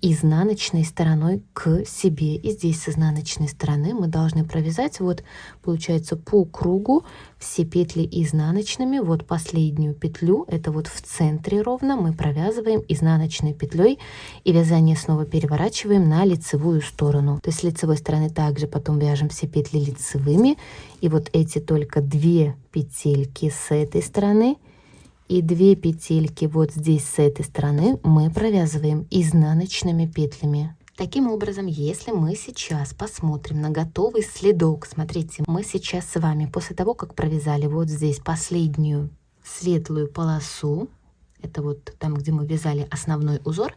изнаночной стороной к себе, и здесь с изнаночной стороны мы должны провязать, вот получается, по кругу все петли изнаночными. Вот последнюю петлю, это вот в центре ровно, мы провязываем изнаночной петлей, и вязание снова переворачиваем на лицевую сторону. То есть с лицевой стороны также потом вяжем все петли лицевыми, и вот эти только 2 петельки с этой стороны и 2 петельки вот здесь с этой стороны мы провязываем изнаночными петлями. Таким образом, если мы сейчас посмотрим на готовый следок, смотрите, мы сейчас с вами после того, как провязали вот здесь последнюю светлую полосу, это вот там, где мы вязали основной узор,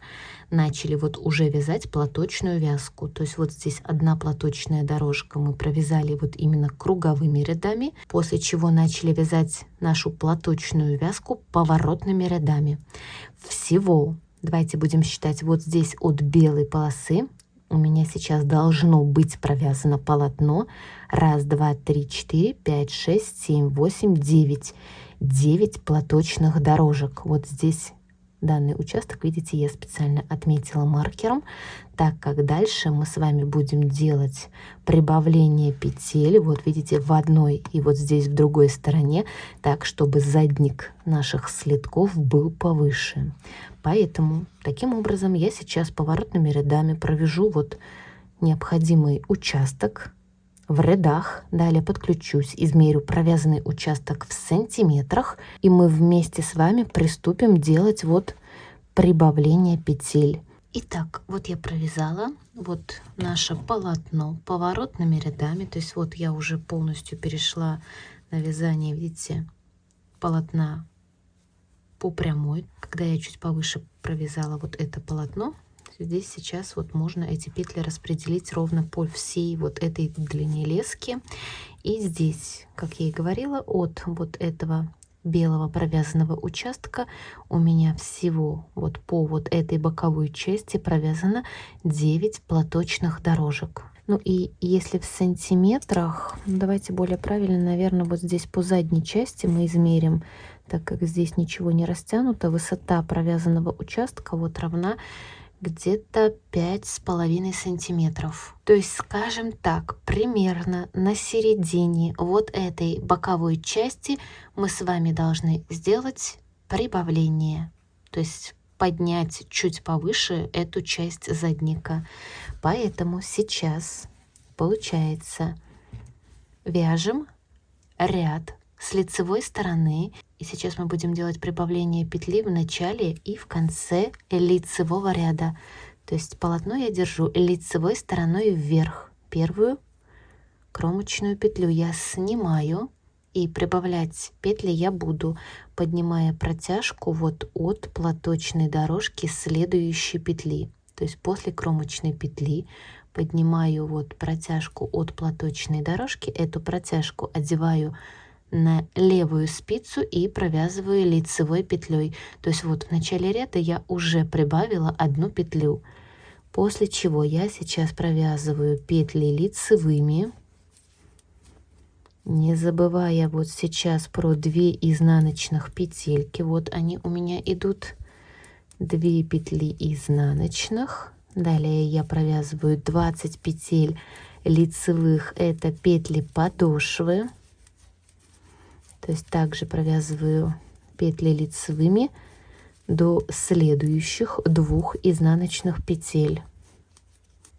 начали вот уже вязать платочную вязку. То есть вот здесь одна платочная дорожка мы провязали вот именно круговыми рядами, после чего начали вязать нашу платочную вязку поворотными рядами. Всего, давайте будем считать, вот здесь от белой полосы у меня сейчас должно быть провязано полотно 1, 2, 3, 4, 5, 6, 7, 8, 9. 9 платочных дорожек. Вот здесь данный участок, видите, я специально отметила маркером, так как дальше мы с вами будем делать прибавление петель. Вот видите, в одной и вот здесь в другой стороне, так, чтобы задник наших следков был повыше. Поэтому таким образом я сейчас поворотными рядами провяжу вот необходимый участок в рядах. Далее подключусь, измерю провязанный участок в сантиметрах, и мы вместе с вами приступим делать вот прибавление петель. Итак, вот я провязала вот наше полотно поворотными рядами, то есть вот я уже полностью перешла на вязание, видите, полотна по прямой. Когда я чуть повыше провязала вот это полотно, здесь сейчас вот можно эти петли распределить ровно по всей вот этой длине лески. И здесь, как я и говорила, от вот этого белого провязанного участка у меня всего вот по вот этой боковой части провязано 9 платочных дорожек. Ну и если в сантиметрах, давайте более правильно, наверное, вот здесь по задней части мы измерим, так как здесь ничего не растянуто, высота провязанного участка вот равна где-то 5,5 сантиметров. То есть, скажем так, примерно на середине вот этой боковой части мы с вами должны сделать прибавление, то есть поднять чуть повыше эту часть задника. Поэтому сейчас получается вяжем ряд с лицевой стороны. И сейчас мы будем делать прибавление петли в начале и в конце лицевого ряда. То есть полотно я держу лицевой стороной вверх. Первую кромочную петлю я снимаю, и прибавлять петли я буду, поднимая протяжку вот от платочной дорожки следующей петли. То есть после кромочной петли поднимаю вот протяжку от платочной дорожки, эту протяжку одеваю на левую спицу и провязываю лицевой петлей. То есть вот в начале ряда я уже прибавила одну петлю, после чего я сейчас провязываю петли лицевыми, не забывая вот сейчас про 2 изнаночных петельки. Вот они у меня идут, 2 петли изнаночных. Далее я провязываю 20 петель лицевых, это петли подошвы. То есть также провязываю петли лицевыми до следующих 2 изнаночных петель.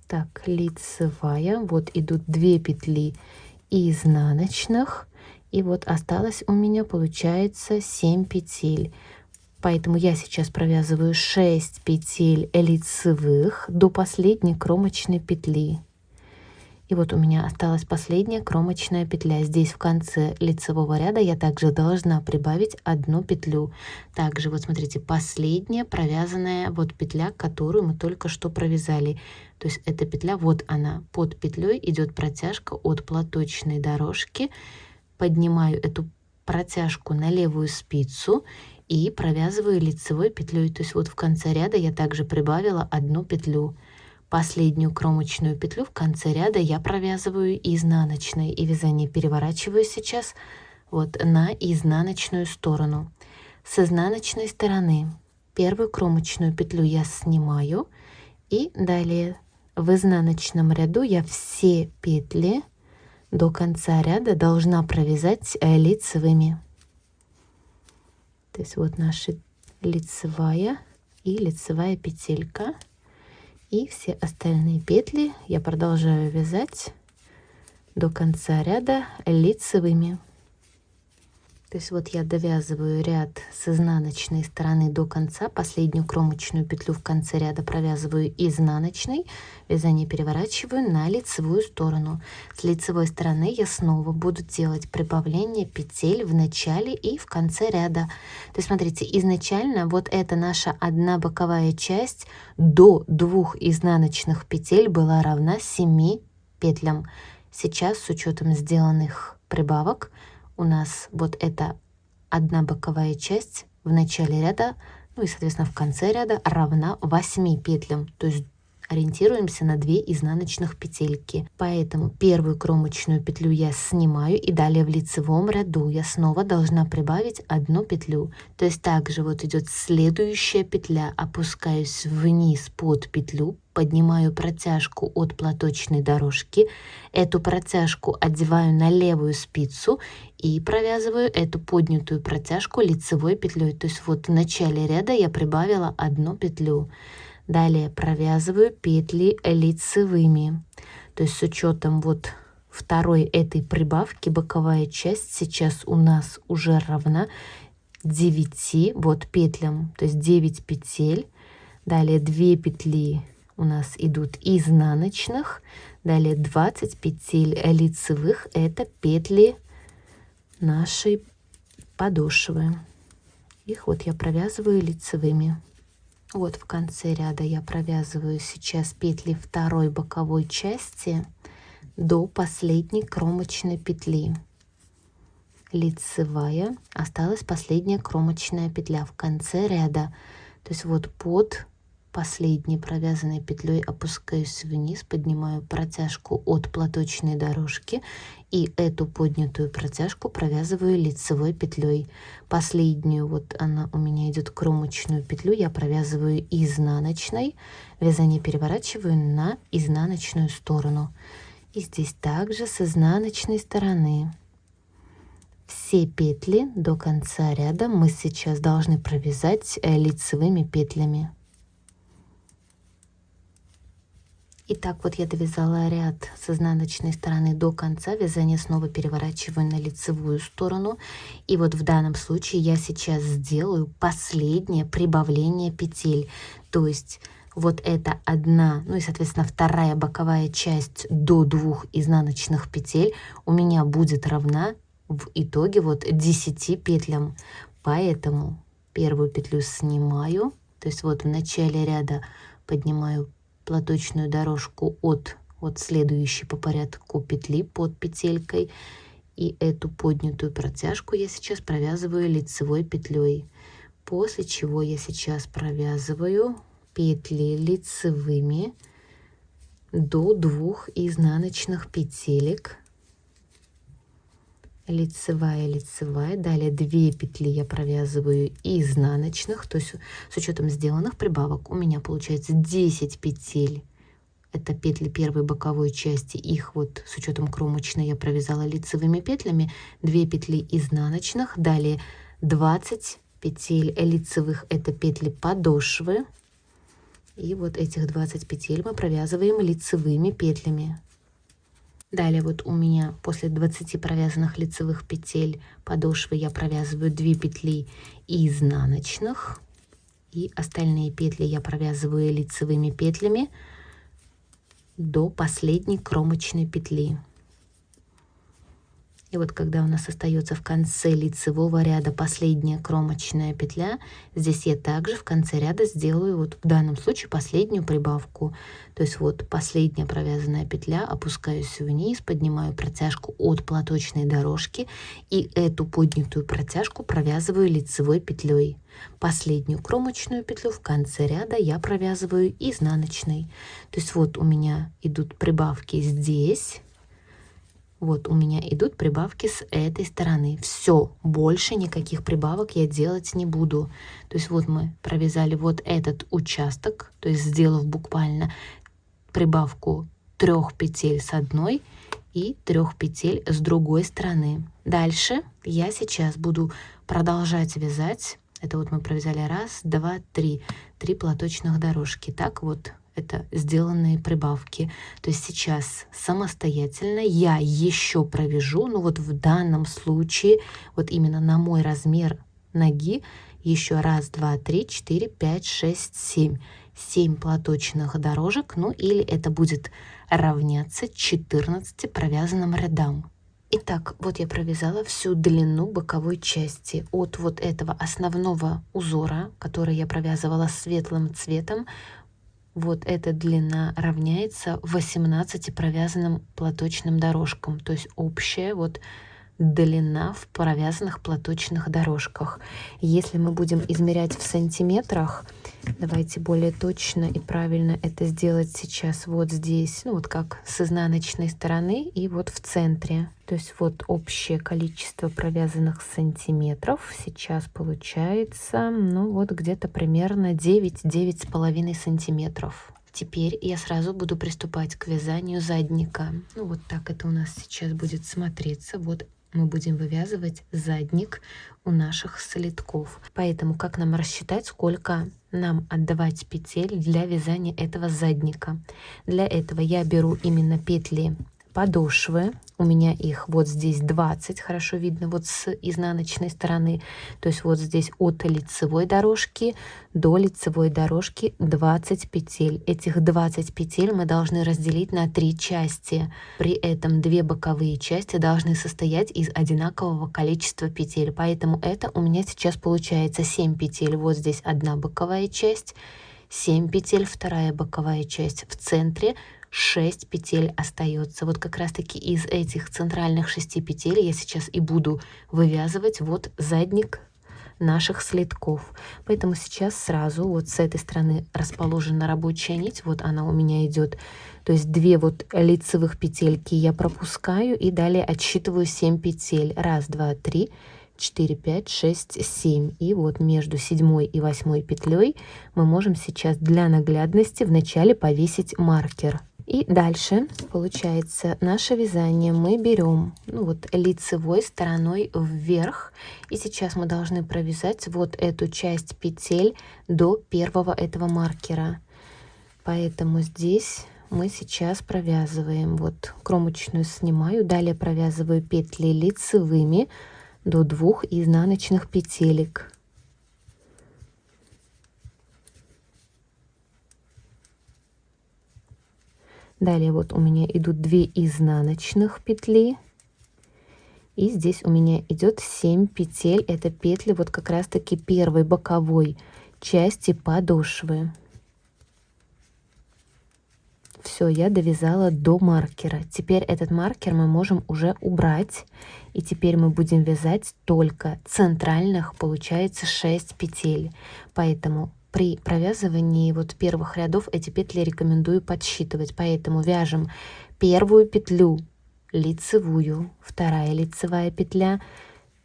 Так, лицевая, вот идут 2 петли изнаночных, и вот осталось у меня, получается, 7 петель. Поэтому я сейчас провязываю 6 петель лицевых до последней кромочной петли. И вот у меня осталась последняя кромочная петля. Здесь в конце лицевого ряда я также должна прибавить одну петлю. Также вот смотрите, последняя провязанная вот петля, которую мы только что провязали. То есть эта петля, вот она, под петлей идет протяжка от платочной дорожки. Поднимаю эту протяжку на левую спицу и провязываю лицевой петлей. То есть вот в конце ряда я также прибавила одну петлю. Последнюю кромочную петлю в конце ряда я провязываю изнаночной, и вязание переворачиваю сейчас вот на изнаночную сторону. С изнаночной стороны первую кромочную петлю я снимаю, и далее в изнаночном ряду я все петли до конца ряда должна провязать лицевыми. То есть вот наша лицевая и лицевая петелька. И все остальные петли я продолжаю вязать до конца ряда лицевыми. То есть вот я довязываю ряд с изнаночной стороны до конца, последнюю кромочную петлю в конце ряда провязываю изнаночной, вязание переворачиваю на лицевую сторону. С лицевой стороны я снова буду делать прибавление петель в начале и в конце ряда. То есть смотрите, изначально вот эта наша одна боковая часть до 2 изнаночных петель была равна 7 петлям. Сейчас с учетом сделанных прибавок у нас вот эта одна боковая часть в начале ряда, ну и, соответственно, в конце ряда равна 8 петлям. То есть ориентируемся на 2 изнаночных петельки. Поэтому первую кромочную петлю я снимаю, и далее в лицевом ряду я снова должна прибавить 1 петлю. То есть также вот идет следующая петля, опускаюсь вниз под петлю, поднимаю протяжку от платочной дорожки, эту протяжку одеваю на левую спицу и провязываю эту поднятую протяжку лицевой петлей. То есть вот в начале ряда я прибавила 1 петлю. Далее провязываю петли лицевыми. То есть с учетом вот второй этой прибавки боковая часть сейчас у нас уже равна 9 вот петлям. То есть 9 петель. Далее 2 петли у нас идут изнаночных. Далее 20 петель лицевых. Это петли нашей подошвы. Их вот я провязываю лицевыми. Вот в конце ряда я провязываю сейчас петли второй боковой части до последней кромочной петли. Лицевая, осталась последняя кромочная петля в конце ряда. То есть вот под последней провязанной петлей опускаюсь вниз, поднимаю протяжку от платочной дорожки и эту поднятую протяжку провязываю лицевой петлей. Последнюю, вот она у меня идет кромочную петлю, я провязываю изнаночной, вязание переворачиваю на изнаночную сторону. И здесь также с изнаночной стороны все петли до конца ряда мы сейчас должны провязать лицевыми петлями. Итак, вот я довязала ряд с изнаночной стороны до конца, вязание снова переворачиваю на лицевую сторону. И вот в данном случае я сейчас сделаю последнее прибавление петель. То есть вот эта одна, ну и, соответственно, вторая боковая часть до 2 изнаночных петель у меня будет равна в итоге вот 10 петлям. Поэтому первую петлю снимаю, то есть вот в начале ряда поднимаю платочную дорожку от следующей по порядку петли под петелькой, и эту поднятую протяжку я сейчас провязываю лицевой петлей, после чего я сейчас провязываю петли лицевыми до 2 изнаночных петелек. Лицевая, далее 2 петли я провязываю изнаночных, то есть с учетом сделанных прибавок у меня получается 10 петель. Это петли первой боковой части, их вот с учетом кромочной я провязала лицевыми петлями, 2 петли изнаночных, далее 20 петель лицевых, это петли подошвы, и вот этих 20 петель мы провязываем лицевыми петлями. Далее вот у меня после 20 провязанных лицевых петель подошвы я провязываю 2 петли изнаночных, и остальные петли я провязываю лицевыми петлями до последней кромочной петли. И вот когда у нас остается в конце лицевого ряда последняя кромочная петля, здесь я также в конце ряда сделаю вот в данном случае последнюю прибавку. То есть вот последняя провязанная петля, опускаюсь вниз, поднимаю протяжку от платочной дорожки и эту поднятую протяжку провязываю лицевой петлей. Последнюю кромочную петлю в конце ряда я провязываю изнаночной. То есть вот у меня идут прибавки здесь. Вот у меня идут прибавки с этой стороны. Все, больше никаких прибавок я делать не буду. То есть вот мы провязали вот этот участок, то есть сделав буквально прибавку 3 петель с одной и 3 петель с другой стороны. Дальше я сейчас буду продолжать вязать Это вот мы провязали 1, 2, 3. 3 платочных дорожки. Так вот, это сделанные прибавки. То есть сейчас самостоятельно я еще провяжу, ну вот в данном случае, вот именно на мой размер ноги, еще 1, 2, 3, 4, 5, 6, 7. 7 платочных дорожек, ну или это будет равняться 14 провязанным рядам. Итак, вот я провязала всю длину боковой части от вот этого основного узора, который я провязывала светлым цветом. Вот эта длина равняется 18 провязанным платочным дорожкам, то есть общая вот длина в провязанных платочных дорожках. Если мы будем измерять в сантиметрах, давайте более точно и правильно это сделать сейчас вот здесь, ну вот как с изнаночной стороны и вот в центре. То есть вот общее количество провязанных сантиметров сейчас получается, ну вот где-то примерно 9-9,5 сантиметров. Теперь я сразу буду приступать к вязанию задника. Ну вот так это у нас сейчас будет смотреться. Вот мы будем вывязывать задник у наших слитков. Поэтому как нам рассчитать, сколько нам отдавать петель для вязания этого задника? Для этого я беру именно петли подошвы. У меня их вот здесь 20, хорошо видно вот с изнаночной стороны. То есть вот здесь от лицевой дорожки до лицевой дорожки 20 петель. Этих 20 петель мы должны разделить на 3 части. При этом 2 боковые части должны состоять из одинакового количества петель. Поэтому это у меня сейчас получается 7 петель. Вот здесь одна боковая часть, 7 петель, вторая боковая часть в центре, 6 петель остается. Вот как раз таки из этих центральных 6 петель я сейчас и буду вывязывать вот задник наших слитков. Поэтому сейчас сразу вот с этой стороны расположена рабочая нить, вот она у меня идет. То есть 2 вот лицевых петельки я пропускаю и далее отсчитываю 7 петель. 1, 2, 3, 4, 5, 6, 7. И вот между 7 и 8 петлей мы можем сейчас для наглядности вначале повесить маркер. И дальше, получается, наше вязание мы берем, ну вот, лицевой стороной вверх. И сейчас мы должны провязать вот эту часть петель до первого этого маркера. Поэтому здесь мы сейчас провязываем, вот кромочную снимаю, далее провязываю петли лицевыми до 2 изнаночных петелек. Далее вот у меня идут 2 изнаночных петли. И здесь у меня идет 7 петель. Это петли вот как раз таки первой боковой части подошвы. Все, я довязала до маркера. Теперь этот маркер мы можем уже убрать. И теперь мы будем вязать только центральных, получается 6 петель. Поэтому при провязывании вот первых рядов эти петли рекомендую подсчитывать. Поэтому вяжем первую петлю лицевую, вторая лицевая петля,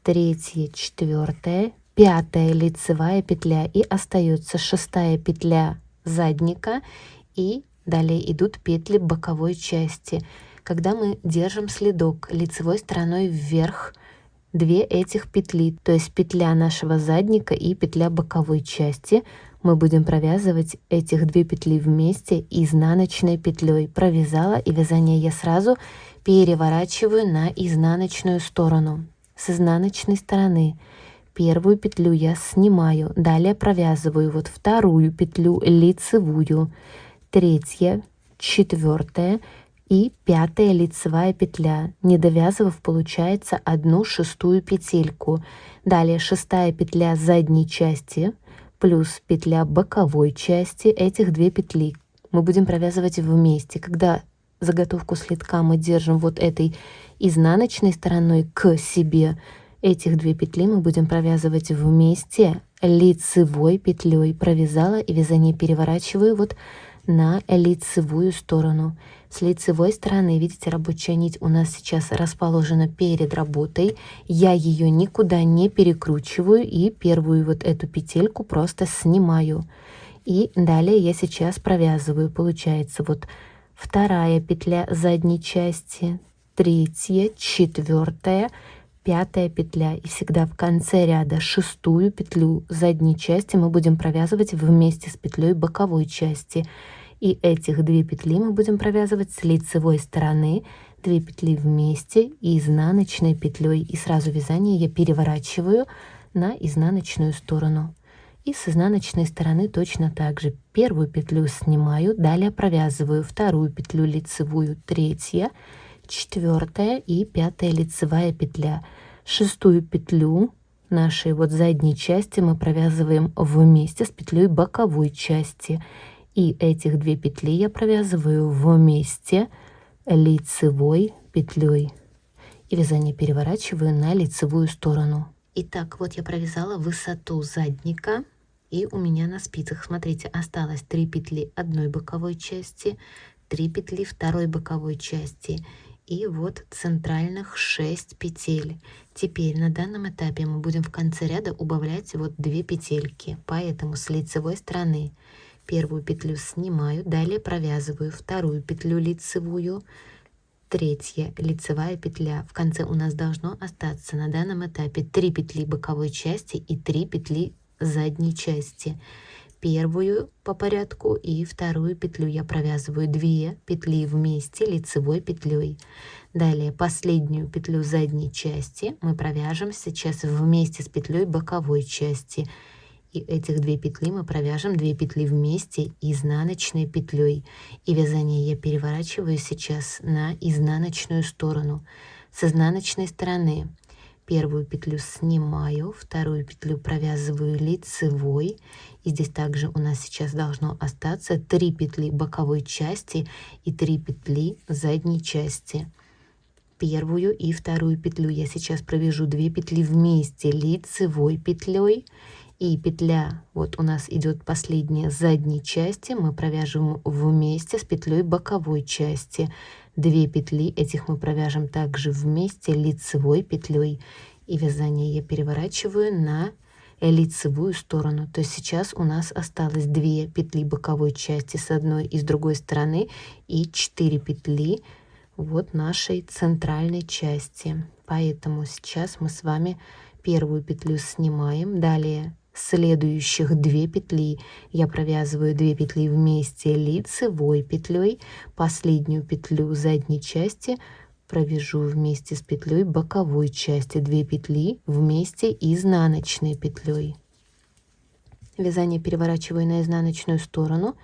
третья, четвертая, пятая лицевая петля, и остается 6-я петля задника, и далее идут петли боковой части. Когда мы держим следок лицевой стороной вверх, 2 этих петли, то есть петля нашего задника и петля боковой части, мы будем провязывать этих 2 петли вместе изнаночной петлей. Провязала, и вязание я сразу переворачиваю на изнаночную сторону. С изнаночной стороны первую петлю я снимаю, далее провязываю вот вторую петлю лицевую, 3-я, 4-я и 5-я лицевая петля, не довязывав, получается 1/6 петельку. Далее 6-я петля задней части плюс петля боковой части, этих 2 петли мы будем провязывать вместе. Когда заготовку слитка мы держим вот этой изнаночной стороной к себе, этих 2 петли мы будем провязывать вместе лицевой петлей. Провязала, и вязание переворачиваю вот на лицевую сторону. С лицевой стороны, видите, рабочая нить у нас сейчас расположена перед работой. Я ее никуда не перекручиваю, и первую вот эту петельку просто снимаю. И далее я сейчас провязываю. Получается вот 2-я петля задней части, 3-я, 4-я, 5 петля. И всегда в конце ряда 6 петлю задней части мы будем провязывать вместе с петлей боковой части. И этих 2 петли мы будем провязывать с лицевой стороны, 2 петли вместе и изнаночной петлей. И сразу вязание я переворачиваю на изнаночную сторону. И с изнаночной стороны точно так же. Первую петлю снимаю, далее провязываю вторую петлю лицевую, третья, 4 и 5 лицевая петля. 6 петлю нашей вот задней части мы провязываем вместе с петлей боковой части. И этих 2 петли я провязываю вместе лицевой петлей. И вязание переворачиваю на лицевую сторону. Итак, вот я провязала высоту задника. И у меня на спицах, смотрите, осталось 3 петли одной боковой части, 3 петли второй боковой части и вот центральных 6 петель. Теперь на данном этапе мы будем в конце ряда убавлять вот 2 петельки, поэтому с лицевой стороны первую петлю снимаю, далее провязываю вторую петлю лицевую, третья лицевая петля. В конце у нас должно остаться на данном этапе 3 петли боковой части и 3 петли задней части. Первую по порядку и вторую петлю я провязываю 2 петли вместе лицевой петлей. Далее последнюю петлю задней части мы провяжем сейчас вместе с петлей боковой части. И этих 2 петли мы провяжем 2 петли вместе изнаночной петлей. И вязание я переворачиваю сейчас на изнаночную сторону. С изнаночной стороны первую петлю снимаю, вторую петлю провязываю лицевой. И здесь также у нас сейчас должно остаться 3 петли боковой части и 3 петли задней части. Первую и вторую петлю я сейчас провяжу 2 петли вместе лицевой петлей. И петля, вот у нас идет последняя задней части, мы провяжем вместе с петлей боковой части. 2 петли этих мы провяжем также вместе лицевой петлей. И вязание я переворачиваю на лицевую сторону. То есть сейчас у нас осталось 2 петли боковой части с одной и с другой стороны и 4 петли вот нашей центральной части. Поэтому сейчас мы с вами первую петлю снимаем, далее следующих 2 петли я провязываю 2 петли вместе лицевой петлей, последнюю петлю задней части провяжу вместе с петлей боковой части, 2 петли вместе изнаночной петлей. Вязание переворачиваю на изнаночную сторону,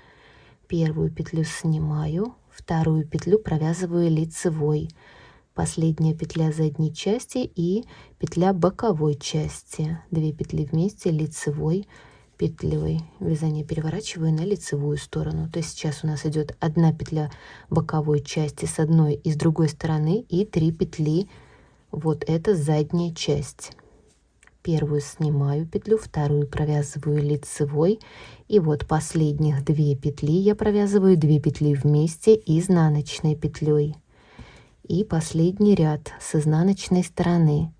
первую петлю снимаю, вторую петлю провязываю лицевой, последняя петля задней части и петля боковой части, 2 петли вместе лицевой петлей. Вязание переворачиваю на лицевую сторону. То есть сейчас у нас идет 1 петля боковой части с одной и с другой стороны и 3 петли. Вот это задняя часть. Первую снимаю петлю, вторую провязываю лицевой. И вот последних 2 петли я провязываю 2 петли вместе изнаночной петлей. И последний ряд с изнаночной стороны.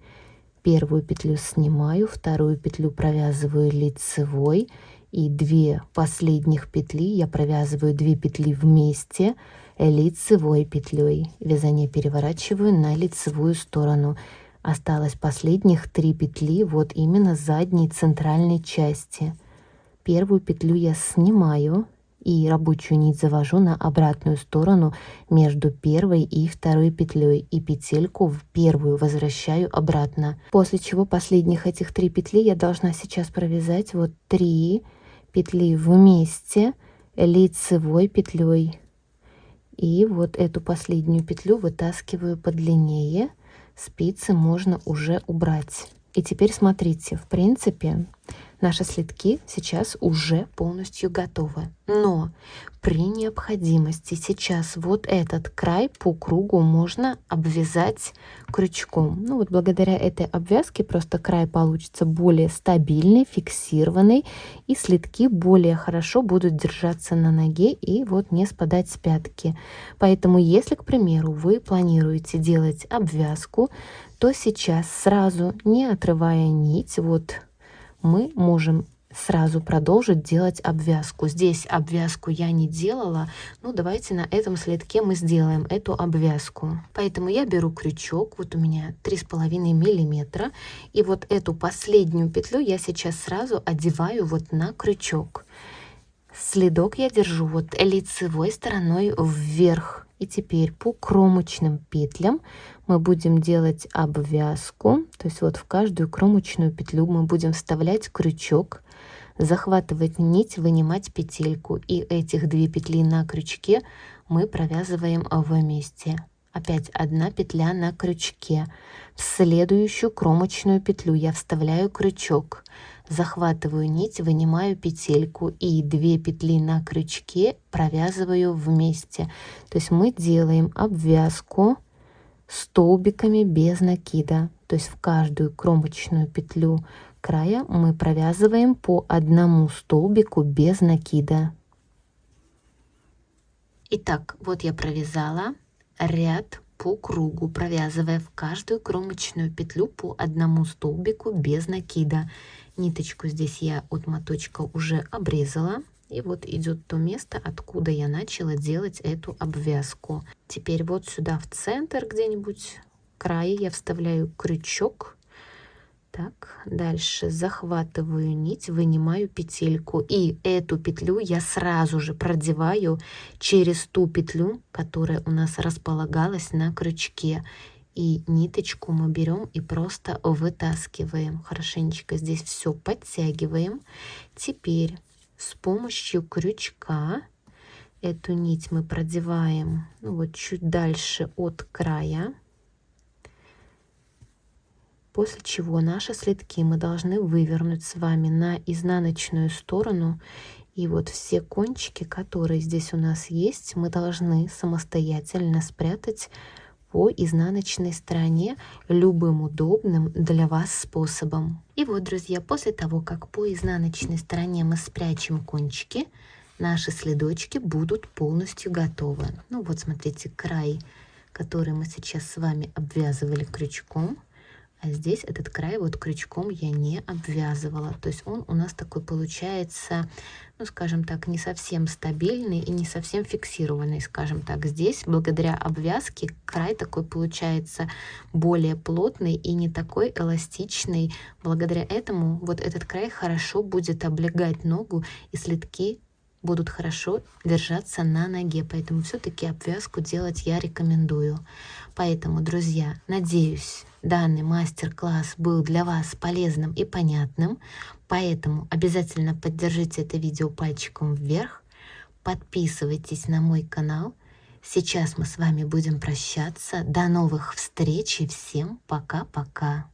Первую петлю снимаю, вторую петлю провязываю лицевой и 2 последних петли я провязываю 2 петли вместе лицевой петлей. Вязание переворачиваю на лицевую сторону. Осталось последних 3 петли вот именно задней центральной части. Первую петлю я снимаю и рабочую нить завожу на обратную сторону между первой и второй петлей и петельку в первую возвращаю обратно, после чего последних этих 3 петли я должна сейчас провязать вот 3 петли вместе лицевой петлей. И вот эту последнюю петлю вытаскиваю подлиннее, спицы можно уже убрать. И теперь смотрите, в принципе наши следки сейчас уже полностью готовы. Но при необходимости сейчас вот этот край по кругу можно обвязать крючком. Ну вот благодаря этой обвязке просто край получится более стабильный, фиксированный, и следки более хорошо будут держаться на ноге и вот не спадать с пятки. Поэтому если, к примеру, вы планируете делать обвязку, то сейчас сразу, не отрывая нить, вот мы можем сразу продолжить делать обвязку. Здесь обвязку я не делала, ну давайте на этом следке мы сделаем эту обвязку. Поэтому я беру крючок, вот у меня 3,5 миллиметра, и вот эту последнюю петлю я сейчас сразу одеваю вот на крючок. Следок я держу вот лицевой стороной вверх. И теперь по кромочным петлям мы будем делать обвязку. То есть вот в каждую кромочную петлю мы будем вставлять крючок, захватывать нить, вынимать петельку. И этих 2 петли на крючке мы провязываем вместе. Опять 1 петля на крючке. В следующую кромочную петлю я вставляю крючок, захватываю нить, вынимаю петельку и 2 петли на крючке провязываю вместе. То есть мы делаем обвязку столбиками без накида. То есть в каждую кромочную петлю края мы провязываем по 1 столбику без накида. Итак, вот я провязала ряд по кругу, провязывая в каждую кромочную петлю по 1 столбику без накида. Ниточку здесь я от моточка уже обрезала. И вот идет то место, откуда я начала делать эту обвязку. Теперь вот сюда в центр где-нибудь края я вставляю крючок. Так, дальше захватываю нить, вынимаю петельку, и эту петлю я сразу же продеваю через ту петлю, которая у нас располагалась на крючке. И ниточку мы берем и просто вытаскиваем. Хорошенечко здесь все подтягиваем. Теперь с помощью крючка эту нить мы продеваем, ну, вот чуть дальше от края. После чего наши следки мы должны вывернуть с вами на изнаночную сторону. И вот все кончики, которые здесь у нас есть, мы должны самостоятельно спрятать по изнаночной стороне любым удобным для вас способом. И вот, друзья, после того, как по изнаночной стороне мы спрячем кончики, наши следочки будут полностью готовы. Ну вот, смотрите, край, который мы сейчас с вами обвязывали крючком. А здесь этот край вот крючком я не обвязывала. То есть он у нас такой получается, ну скажем так, не совсем стабильный и не совсем фиксированный, скажем так. Здесь благодаря обвязке край такой получается более плотный и не такой эластичный. Благодаря этому вот этот край хорошо будет облегать ногу, и следки будут хорошо держаться на ноге. Поэтому все-таки обвязку делать я рекомендую. Поэтому, друзья, надеюсь, данный мастер-класс был для вас полезным и понятным. Поэтому обязательно поддержите это видео пальчиком вверх. Подписывайтесь на мой канал. Сейчас мы с вами будем прощаться. До новых встреч и всем пока-пока.